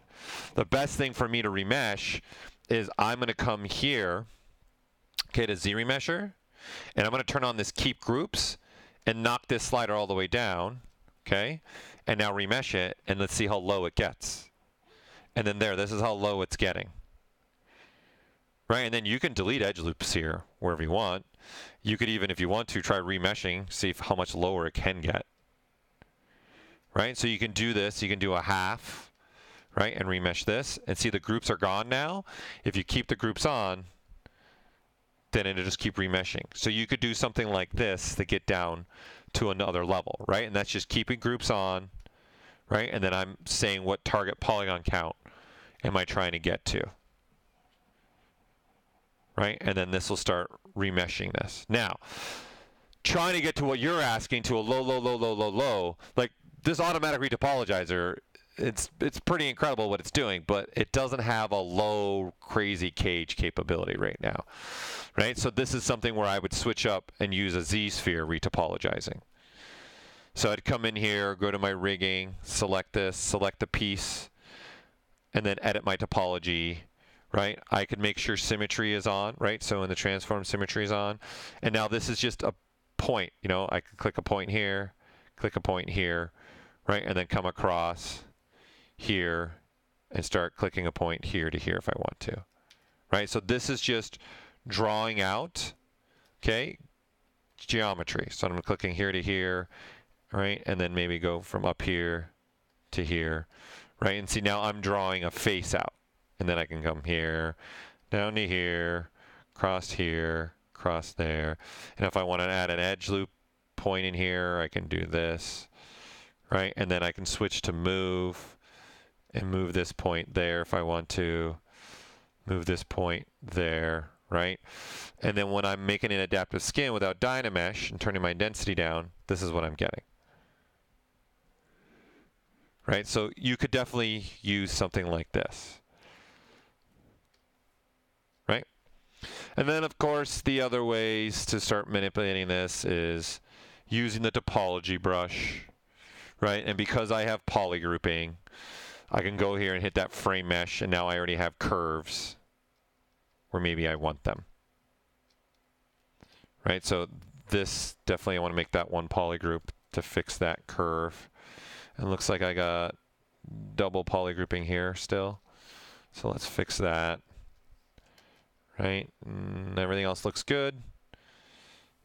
The best thing for me to remesh is I'm going to come here, okay, to Z remesher, and I'm going to turn on this keep groups and knock this slider all the way down, okay, and now remesh it, and let's see how low it gets. And then there, this is how low it's getting. Right, and then you can delete edge loops here wherever you want. You could even, if you want to, try remeshing, see how much lower it can get. Right, so you can do this, you can do a half, right, and remesh this, and see the groups are gone now. If you keep the groups on, then it'll just keep remeshing. So you could do something like this to get down to another level, right? And that's just keeping groups on, right? And then I'm saying what target polygon count am I trying to get to? Right? And then this will start remeshing this. Now, trying to get to what you're asking, to a low, low, low, low, low, low, like this automatic retopologizer, it's pretty incredible what it's doing, but it doesn't have a low, crazy cage capability right now. Right? So this is something where I would switch up and use a Z-sphere retopologizing. So I'd come in here, go to my rigging, select this, select the piece, and then edit my topology. Right? I could make sure symmetry is on, right? So in the transform, symmetry is on. And now this is just a point, you know, I can click a point here, click a point here, right? And then come across here and start clicking a point here to here if I want to, right? So this is just drawing out, okay, geometry. So I'm clicking here to here, right? And then maybe go from up here to here, right? And see, now I'm drawing a face out. And then I can come here, down to here, cross there. And if I want to add an edge loop point in here, I can do this, right? And then I can switch to move and move this point there if I want to, move this point there, right? And then when I'm making an adaptive skin without Dynamesh and turning my density down, this is what I'm getting. Right? So you could definitely use something like this. Right? And then, of course, the other ways to start manipulating this is using the topology brush, right? And because I have polygrouping, I can go here and hit that frame mesh, and now I already have curves where maybe I want them. Right? So this definitely, I want to make that one polygroup to fix that curve. And it looks like I got double polygrouping here still. So let's fix that. Right? And everything else looks good.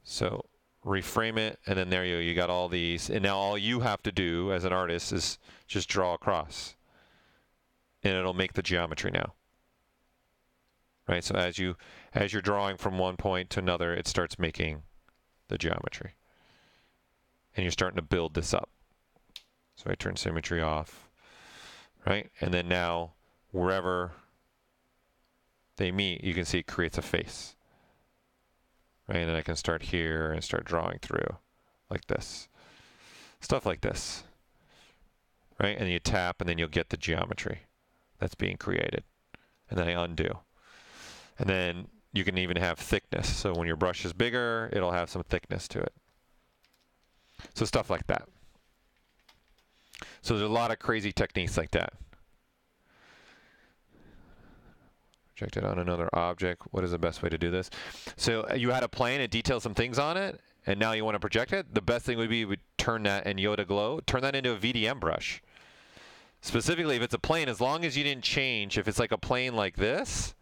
So reframe it, and then there you got all these. And now all you have to do as an artist is just draw across. And it'll make the geometry now. Right? So as you're drawing from one point to another, it starts making the geometry. And you're starting to build this up. So I turn symmetry off. Right? And then now wherever they meet, you can see it creates a face. Right? And then I can start here and start drawing through like this. Stuff like this. Right? And you tap, and then you'll get the geometry that's being created. And then I undo. And then you can even have thickness. So when your brush is bigger, it'll have some thickness to it. So stuff like that. So there's a lot of crazy techniques like that. Project it on another object. What is the best way to do this? So you had a plane, it details some things on it, and now you want to project it. The best thing would be you would turn that in Yoda Glow, turn that into a VDM brush. Specifically, if it's a plane, as long as you didn't change, if it's like a plane like this,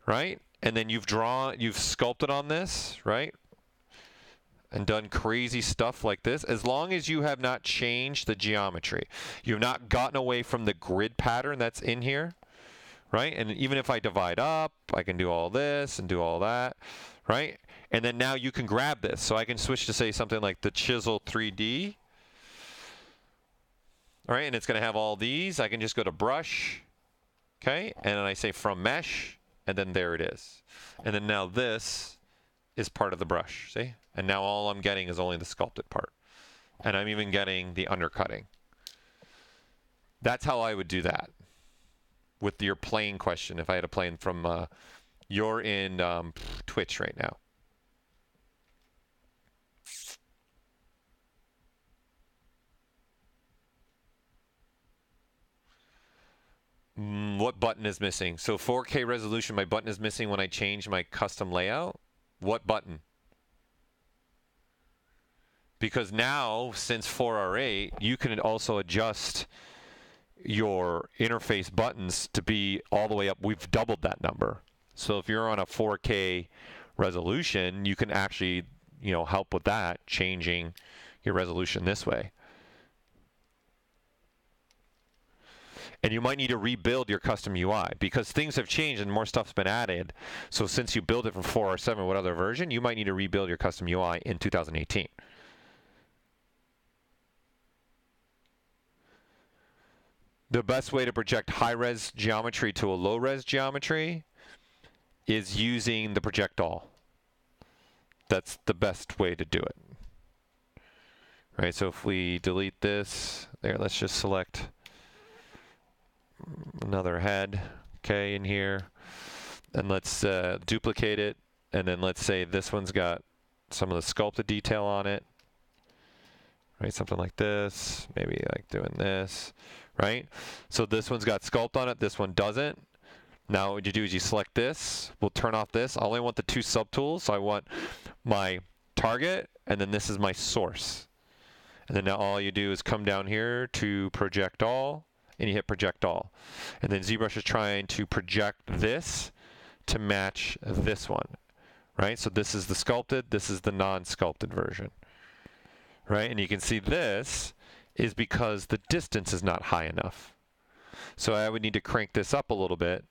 right? And then you've sculpted on this, right? And done crazy stuff like this, as long as you have not changed the geometry, you've not gotten away from the grid pattern that's in here, right? And even if I divide up, I can do all this and do all that, right? And then now you can grab this. So I can switch to say something like the Chisel 3D, all right? And it's going to have all these. I can just go to Brush, okay? And then I say From Mesh, and then there it is. And then now this is part of the brush, see? And now all I'm getting is only the sculpted part. And I'm even getting the undercutting. That's how I would do that. With your plane question, if I had a plane from, you're in Twitch right now. What button is missing? So 4K resolution, my button is missing when I change my custom layout. What button? Because now, since 4R8, you can also adjust your interface buttons to be all the way up. We've doubled that number. So if you're on a 4K resolution, you can actually, help with that, changing your resolution this way. And you might need to rebuild your custom UI because things have changed and more stuff's been added. So since you build it from 4R7, what other version, you might need to rebuild your custom UI in 2018. the best way to project high-res geometry to a low-res geometry is using the project all. That's the best way to do it. Right, so if we delete this, there, let's just select another head, okay, in here, and let's duplicate it, and then let's say this one's got some of the sculpted detail on it, right, something like this, maybe like doing this, right? So this one's got sculpt on it, this one doesn't. Now what you do is you select this, we'll turn off this. I only want the two subtools, so I want my target, and then this is my source. And then now all you do is come down here to project all, and you hit project all. And then ZBrush is trying to project this to match this one, right? So this is the sculpted, this is the non-sculpted version, right? And you can see this is because the distance is not high enough. So I would need to crank this up a little bit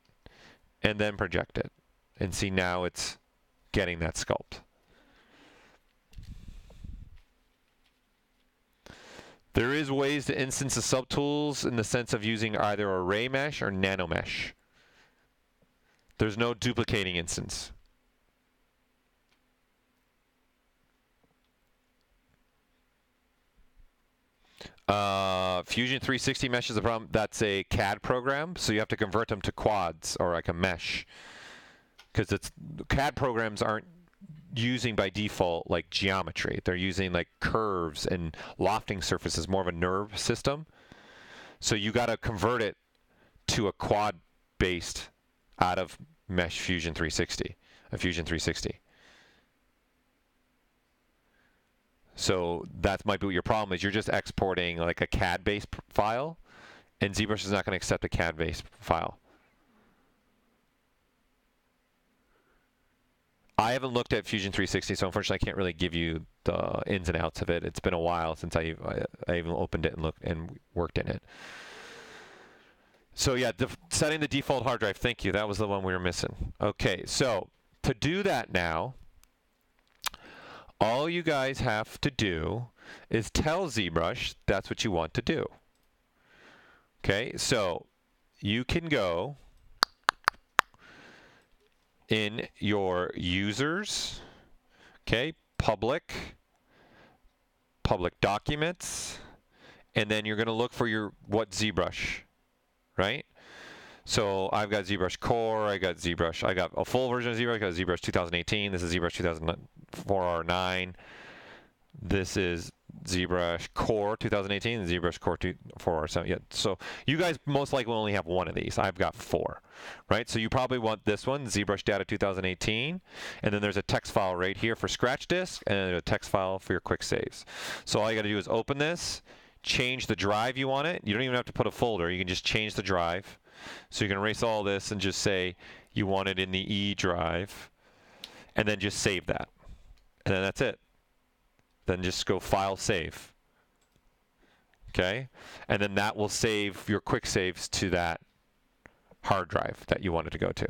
and then project it. And see, now it's getting that sculpt. There is ways to instance the subtools in the sense of using either array mesh or nano mesh. There's no duplicating instance. Fusion 360 mesh is a problem. That's a CAD program, so you have to convert them to quads or like a mesh, because it's CAD programs aren't using by default like geometry. They're using like curves and lofting surfaces, more of a nerve system. So you got to convert it to a quad based out of mesh Fusion 360, a Fusion 360. So that might be what your problem is. You're just exporting like a CAD based file, and ZBrush is not going to accept a CAD based file. I haven't looked at Fusion 360, so unfortunately I can't really give you the ins and outs of it. It's been a while since I even opened it and looked and worked in it. So yeah, setting the default hard drive. Thank you. That was the one we were missing. Okay, so to do that now, all you guys have to do is tell ZBrush that's what you want to do. Okay, so you can go in your users, okay, public documents, and then you're going to look for your ZBrush, right? So I've got ZBrush Core, I got ZBrush, I got a full version of ZBrush, I got ZBrush 2018, this is ZBrush 2004R9, this is ZBrush Core 2018 and ZBrush Core 4R7. Yeah, so you guys most likely only have one of these. I've got 4, right? So you probably want this one, ZBrush Data 2018, and then there's a text file right here for scratch disk, and then a text file for your quick saves. So all you got to do is open this, change the drive you want it. You don't even have to put a folder. You can just change the drive. So you can erase all this and just say you want it in the E drive, and then just save that. And then that's it. Then just go File, Save. Okay? And then that will save your quick saves to that hard drive that you wanted to go to.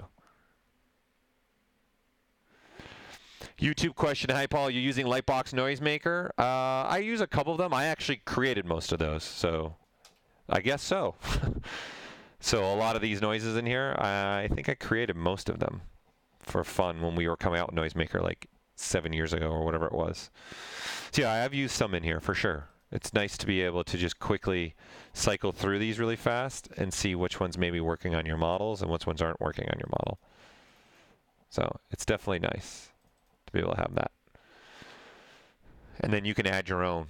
YouTube question. Hi, Paul. You're using Lightbox Noisemaker? I use a couple of them. I actually created most of those, so I guess so. So a lot of these noises in here, I think I created most of them for fun when we were coming out with Noisemaker like 7 years ago or whatever it was. So yeah, I have used some in here for sure. It's nice to be able to just quickly cycle through these really fast and see which ones may be working on your models and which ones aren't working on your model. So it's definitely nice to be able to have that. And then you can add your own.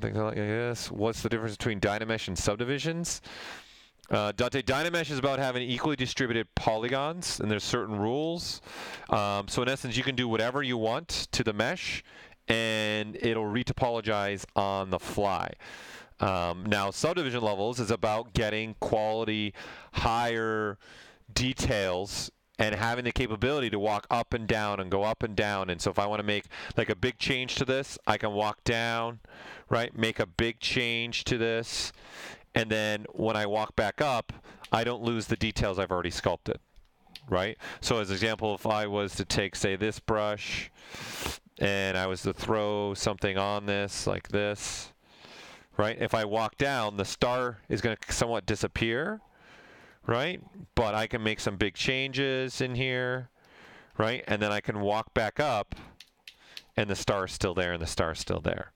Things like this. What's the difference between Dynamesh and subdivisions? Dante, Dynamesh is about having equally distributed polygons, and there's certain rules. So in essence, you can do whatever you want to the mesh, and it'll retopologize on the fly. Now, subdivision levels is about getting quality, higher details, and having the capability to walk up and down and go up and down. And so if I want to make like a big change to this, I can walk down, right? Make a big change to this. And then when I walk back up, I don't lose the details I've already sculpted. right? So as an example, if I was to take, say, this brush, and I was to throw something on this, like this, right? If I walk down, the star is going to somewhat disappear, right? But I can make some big changes in here, right? And then I can walk back up, and the star is still there, and the star is still there.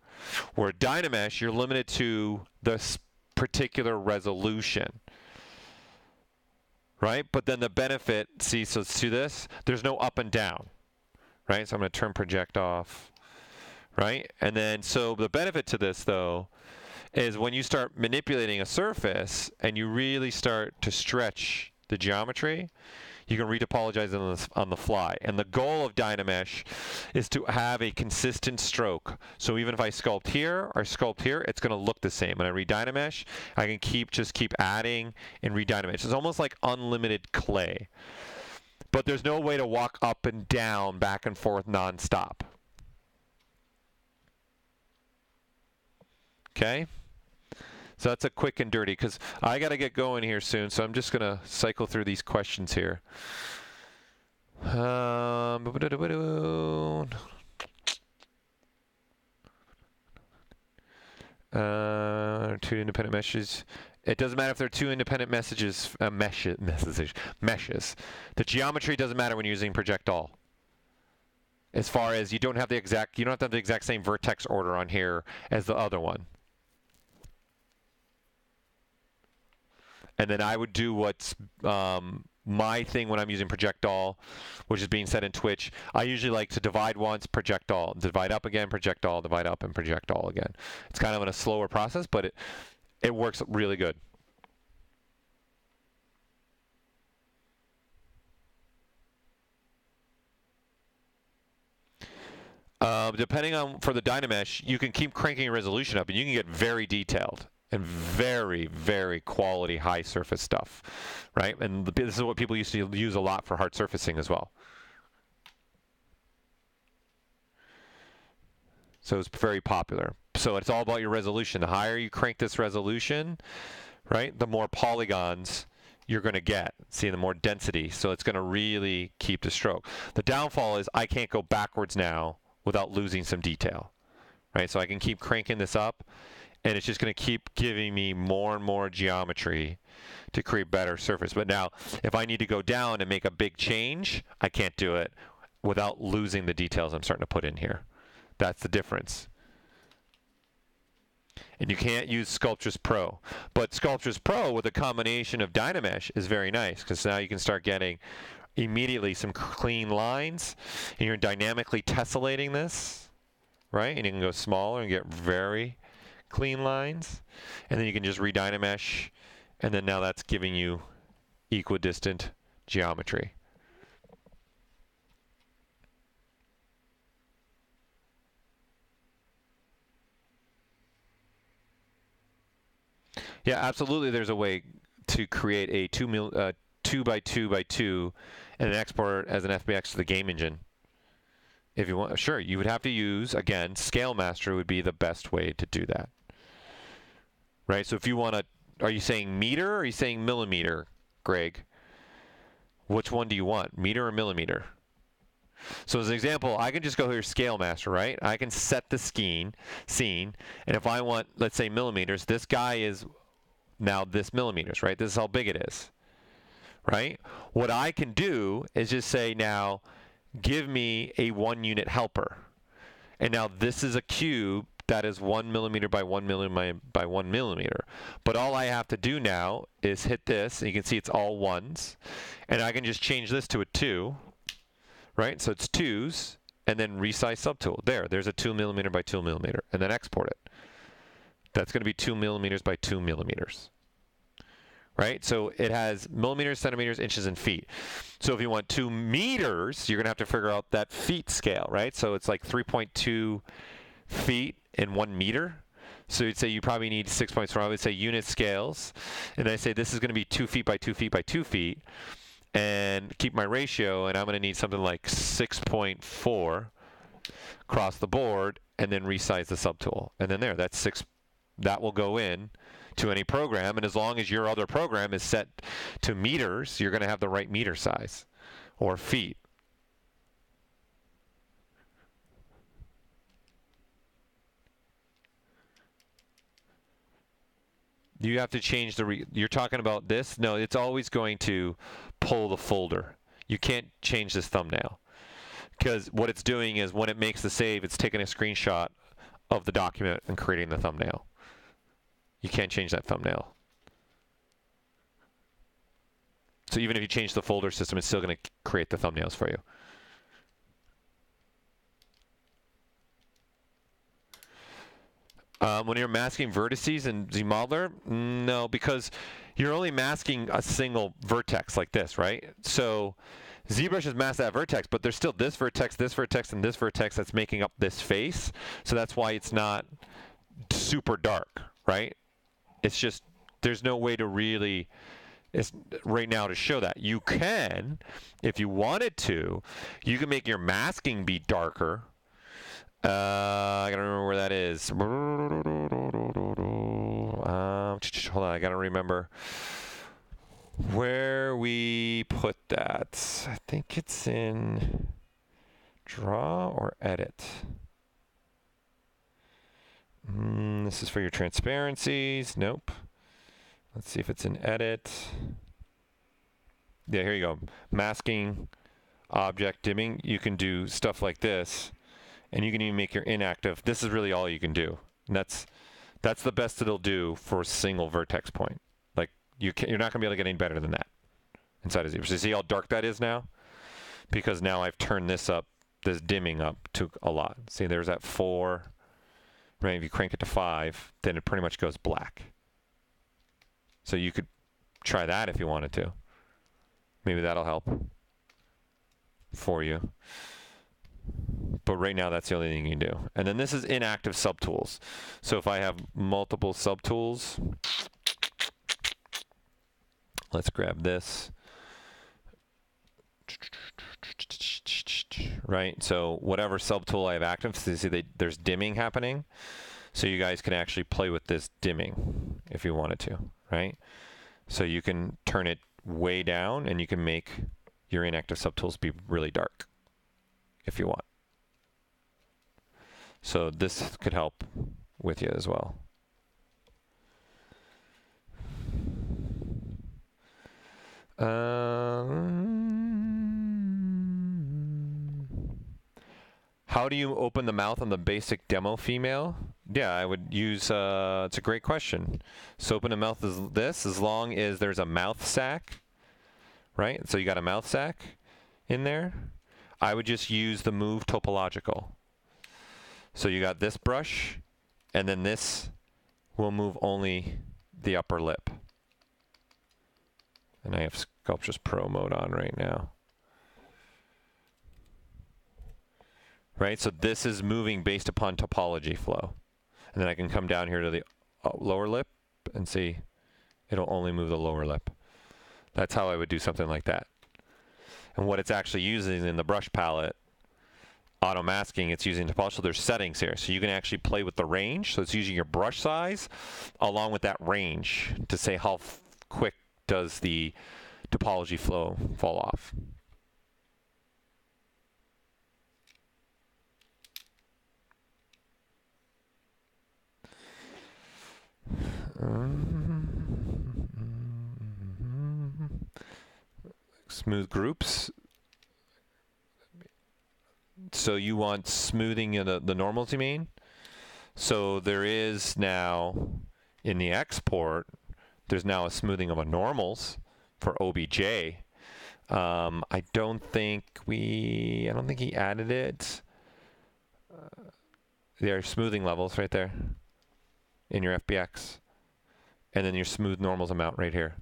Where Dynamesh, you're limited to this particular resolution, right? But then the benefit, see, so see this? There's no up and down, right? So I'm going to turn project off, right? And then, so the benefit to this, though, is when you start manipulating a surface and you really start to stretch the geometry, you can retopologize on the fly. And the goal of Dynamesh is to have a consistent stroke. So even if I sculpt here or sculpt here, it's going to look the same. When I reDynamesh, I can just keep adding and reDynamesh. It's almost like unlimited clay. But there's no way to walk up and down, back and forth nonstop. Okay? So that's a quick and dirty, because I got to get going here soon, so I'm just going to cycle through these questions here. Two independent meshes. It doesn't matter if they're two independent meshes. The geometry doesn't matter when you're using project all. As far as you don't have the exact same vertex order on here as the other one. And then I would do what's my thing when I'm using project all, which is being set in Twitch. I usually like to divide once, project all, divide up again, project all, divide up, and project all again. It's kind of in a slower process, but it works really good. Depending on, for the Dynamesh, you can keep cranking your resolution up, and you can get very detailed and very, very quality high surface stuff, right? And this is what people used to use a lot for hard surfacing as well. So it's very popular. So it's all about your resolution. The higher you crank this resolution, right, the more polygons you're going to get. See, the more density. So it's going to really keep the stroke. The downfall is I can't go backwards now without losing some detail, right? So I can keep cranking this up, and it's just going to keep giving me more and more geometry to create better surface. But now, if I need to go down and make a big change, I can't do it without losing the details I'm starting to put in here. That's the difference. And you can't use Sculptris Pro. But Sculptris Pro with a combination of Dynamesh is very nice, because now you can start getting immediately some clean lines, and you're dynamically tessellating this, right? And you can go smaller and get very clean lines, and then you can just reDynamesh, and then now that's giving you equidistant geometry. Yeah, absolutely. There's a way to create a 2 by 2 by 2 and export as an FBX to the game engine. If you want, sure, you would have to use, again, Scale Master would be the best way to do that. Right? So if you want to, are you saying meter or are you saying millimeter, Greg? Which one do you want, meter or millimeter? So as an example, I can just go here, Scale Master, right? I can set the scene, and if I want, let's say millimeters, this guy is now this millimeters, right? This is how big it is, right? What I can do is just say now, give me a 1 unit helper. And now this is a cube that is 1 millimeter by 1 millimeter by 1 millimeter. But all I have to do now is hit this, and you can see it's all ones. And I can just change this to a 2, right? So it's 2s, and then resize subtool. There's a 2 millimeter by 2 millimeter, and then export it. That's going to be 2 millimeters by 2 millimeters. Right? So it has millimeters, centimeters, inches, and feet. So if you want 2 meters, you're going to have to figure out that feet scale, right? So it's like 3.2 feet in 1 meter. So you'd say you probably need 6 points. So I would say unit scales. And I say this is going to be 2 feet by 2 feet by 2 feet. And keep my ratio, and I'm going to need something like 6.4 across the board, and then resize the subtool. And then that's 6. That will go in to any program, and as long as your other program is set to meters, you're going to have the right meter size. or feet. You have to change you're talking about this? No, it's always going to pull the folder. You can't change this thumbnail. Because what it's doing is when it makes the save, it's taking a screenshot of the document and creating the thumbnail. You can't change that thumbnail. So even if you change the folder system, it's still going to create the thumbnails for you. When you're masking vertices in ZModeler, no, because you're only masking a single vertex like this, right? So ZBrush has masked that vertex, but there's still this vertex, and this vertex that's making up this face. So that's why it's not super dark, right? It's just, there's no way to really, right now to show that. You can, if you wanted to, you can make your masking be darker. I gotta remember where that is. Hold on, I gotta remember where we put that. I think it's in Draw or Edit. This is for your transparencies. Nope. Let's see if it's in Edit. Yeah, here you go. Masking, object dimming. You can do stuff like this. And you can even make your inactive. This is really all you can do. And that's the best it'll do for a single vertex point. Like you're not gonna be able to get any better than that inside of ZBrush. So you see how dark that is now? Because now I've turned this up, this dimming up to a lot. See, there's that 4. Right? If you crank it to 5, then it pretty much goes black. So you could try that if you wanted to. Maybe that'll help for you. But right now, that's the only thing you can do. And then this is inactive subtools. So if I have multiple subtools, let's grab this. Right? So whatever subtool I have active, so you see there's dimming happening. So you guys can actually play with this dimming if you wanted to, right? So you can turn it way down and you can make your inactive subtools be really dark if you want. So this could help with you as well. How do you open the mouth on the basic demo female? Yeah, I would use, it's a great question. So open the mouth is this, as long as there's a mouth sac, right? So you got a mouth sac in there. I would just use the move topological. So you got this brush, and then this will move only the upper lip. And I have Sculptures Pro mode on right now. Right, so this is moving based upon topology flow. And then I can come down here to the lower lip and see it'll only move the lower lip. That's how I would do something like that. And what it's actually using in the brush palette, auto masking, it's using topology. So there's settings here. So you can actually play with the range. So it's using your brush size along with that range to say how quick does the topology flow fall off. Smooth groups. So you want smoothing in the normals, you mean? So there is now, in the export, there's now a smoothing of a normals for OBJ. I don't think he added it. There are smoothing levels right there in your FBX. And then your smooth normals amount right here.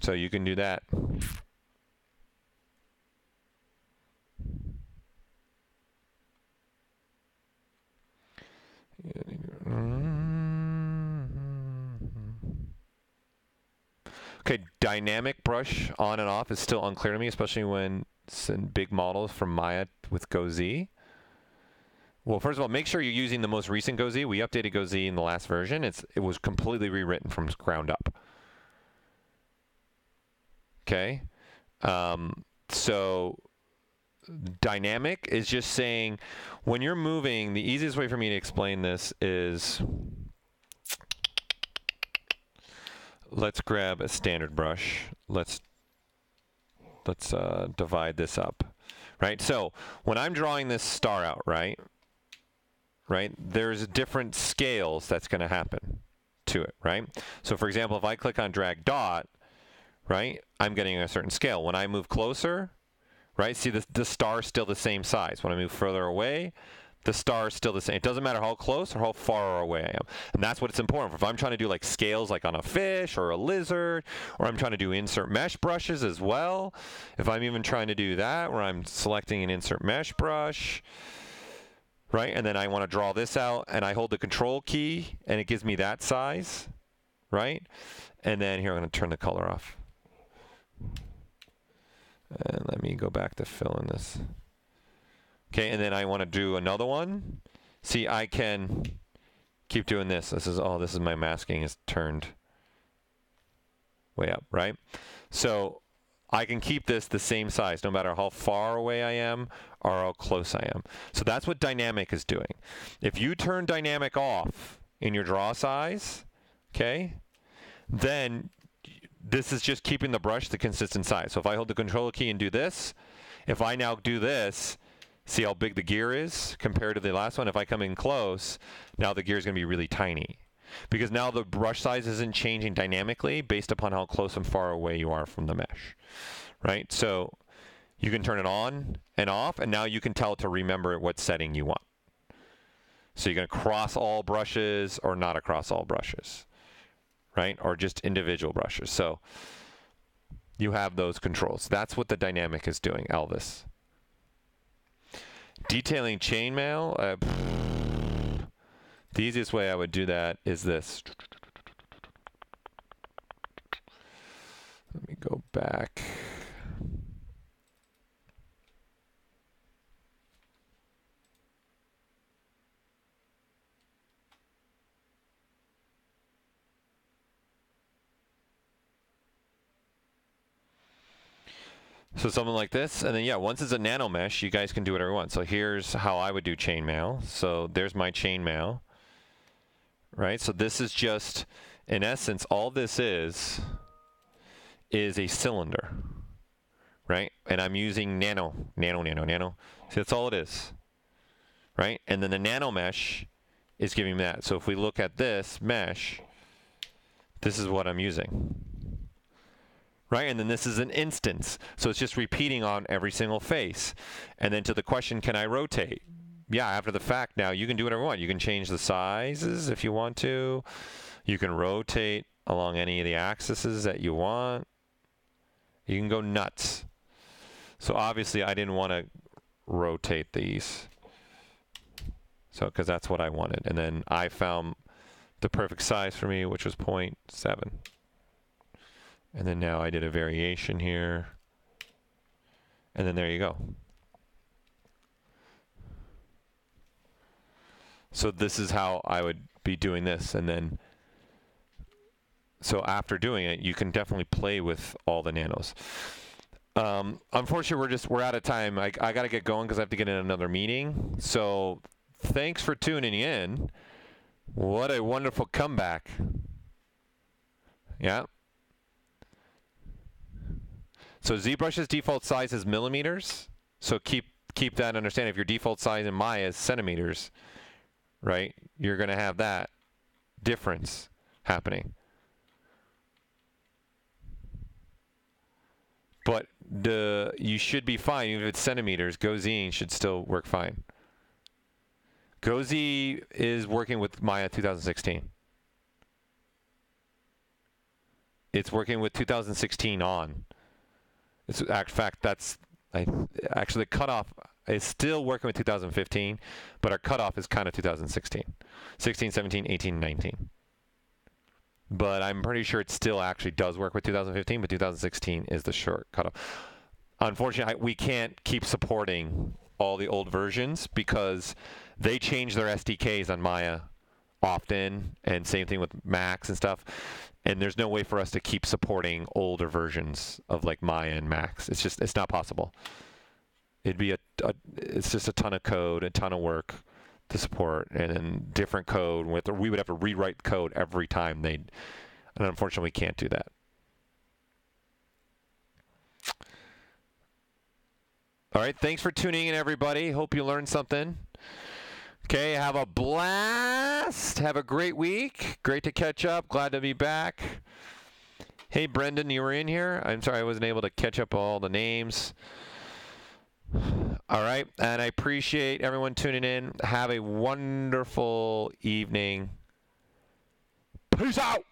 So you can do that. Okay, dynamic brush on and off is still unclear to me, especially when it's in big models from Maya with GoZ. Well, first of all, make sure you're using the most recent GoZ. We updated GoZ in the last version. It was completely rewritten from ground up. Okay. So dynamic is just saying when you're moving, the easiest way for me to explain this is, let's grab a standard brush. Let's divide this up, right? So when I'm drawing this star out, right, there's different scales that's going to happen to it, right? So for example, if I click on drag dot, right, I'm getting a certain scale. When I move closer, right, see the star's still the same size. When I move further away, the star is still the same. It doesn't matter how close or how far away I am. And that's what it's important for. If I'm trying to do like scales like on a fish or a lizard, or I'm trying to do insert mesh brushes as well, if I'm even trying to do that where I'm selecting an insert mesh brush, right, and then I want to draw this out and I hold the control key and it gives me that size, right? And then here I'm going to turn the color off. And let me go back to fill in this. Okay, and then I want to do another one. See, I can keep doing this. This is my masking is turned way up, right? So I can keep this the same size no matter how far away I am or how close I am. So that's what dynamic is doing. If you turn dynamic off in your draw size, okay, then this is just keeping the brush the consistent size. So if I hold the control key and do this, if I now do this, see how big the gear is compared to the last one? If I come in close, now the gear is going to be really tiny. Because now the brush size isn't changing dynamically based upon how close and far away you are from the mesh, right? So you can turn it on and off, and now you can tell to remember what setting you want. So you're going to cross all brushes or not across all brushes, right? Or just individual brushes. So you have those controls. That's what the dynamic is doing, Elvis. Detailing chainmail, the easiest way I would do that is this. Let me go back. So something like this, and then yeah, once it's a nano mesh, you guys can do whatever you want. So here's how I would do chainmail. So there's my chainmail, right? So this is just, in essence, all this is a cylinder, right? And I'm using nano. See, that's all it is, right? And then the nano mesh is giving me that. So if we look at this mesh, this is what I'm using. Right, and then this is an instance, so it's just repeating on every single face. And then to the question, can I rotate? Yeah, after the fact now, you can do whatever you want. You can change the sizes if you want to. You can rotate along any of the axes that you want. You can go nuts. So obviously, I didn't want to rotate these. So, because that's what I wanted. And then I found the perfect size for me, which was 0.7. And then now I did a variation here. And then there you go. So this is how I would be doing this. And then, so after doing it, you can definitely play with all the nanos. Unfortunately, we're out of time. I got to get going because I have to get in another meeting. So thanks for tuning in. What a wonderful comeback. Yeah. So ZBrush's default size is millimeters. So keep that understanding. If your default size in Maya is centimeters, right, you're going to have that difference happening. But you should be fine. Even if it's centimeters, GoZ should still work fine. GoZ is working with Maya 2016. It's working with 2016 on. It's, in fact, that's actually the cutoff is still working with 2015, but our cutoff is kind of 2016. 16, 17, 18, 19. But I'm pretty sure it still actually does work with 2015, but 2016 is the short cutoff. Unfortunately, we can't keep supporting all the old versions because they change their SDKs on Maya often, and same thing with Max and stuff. And there's no way for us to keep supporting older versions of like Maya and Max. It's not possible. It'd be it's just a ton of code, a ton of work to support, and then different code we would have to rewrite code every time and unfortunately we can't do that. All right, thanks for tuning in, everybody. Hope you learned something. Okay, have a blast. Have a great week. Great to catch up. Glad to be back. Hey, Brendan, you were in here? I'm sorry I wasn't able to catch up all the names. All right, and I appreciate everyone tuning in. Have a wonderful evening. Peace out.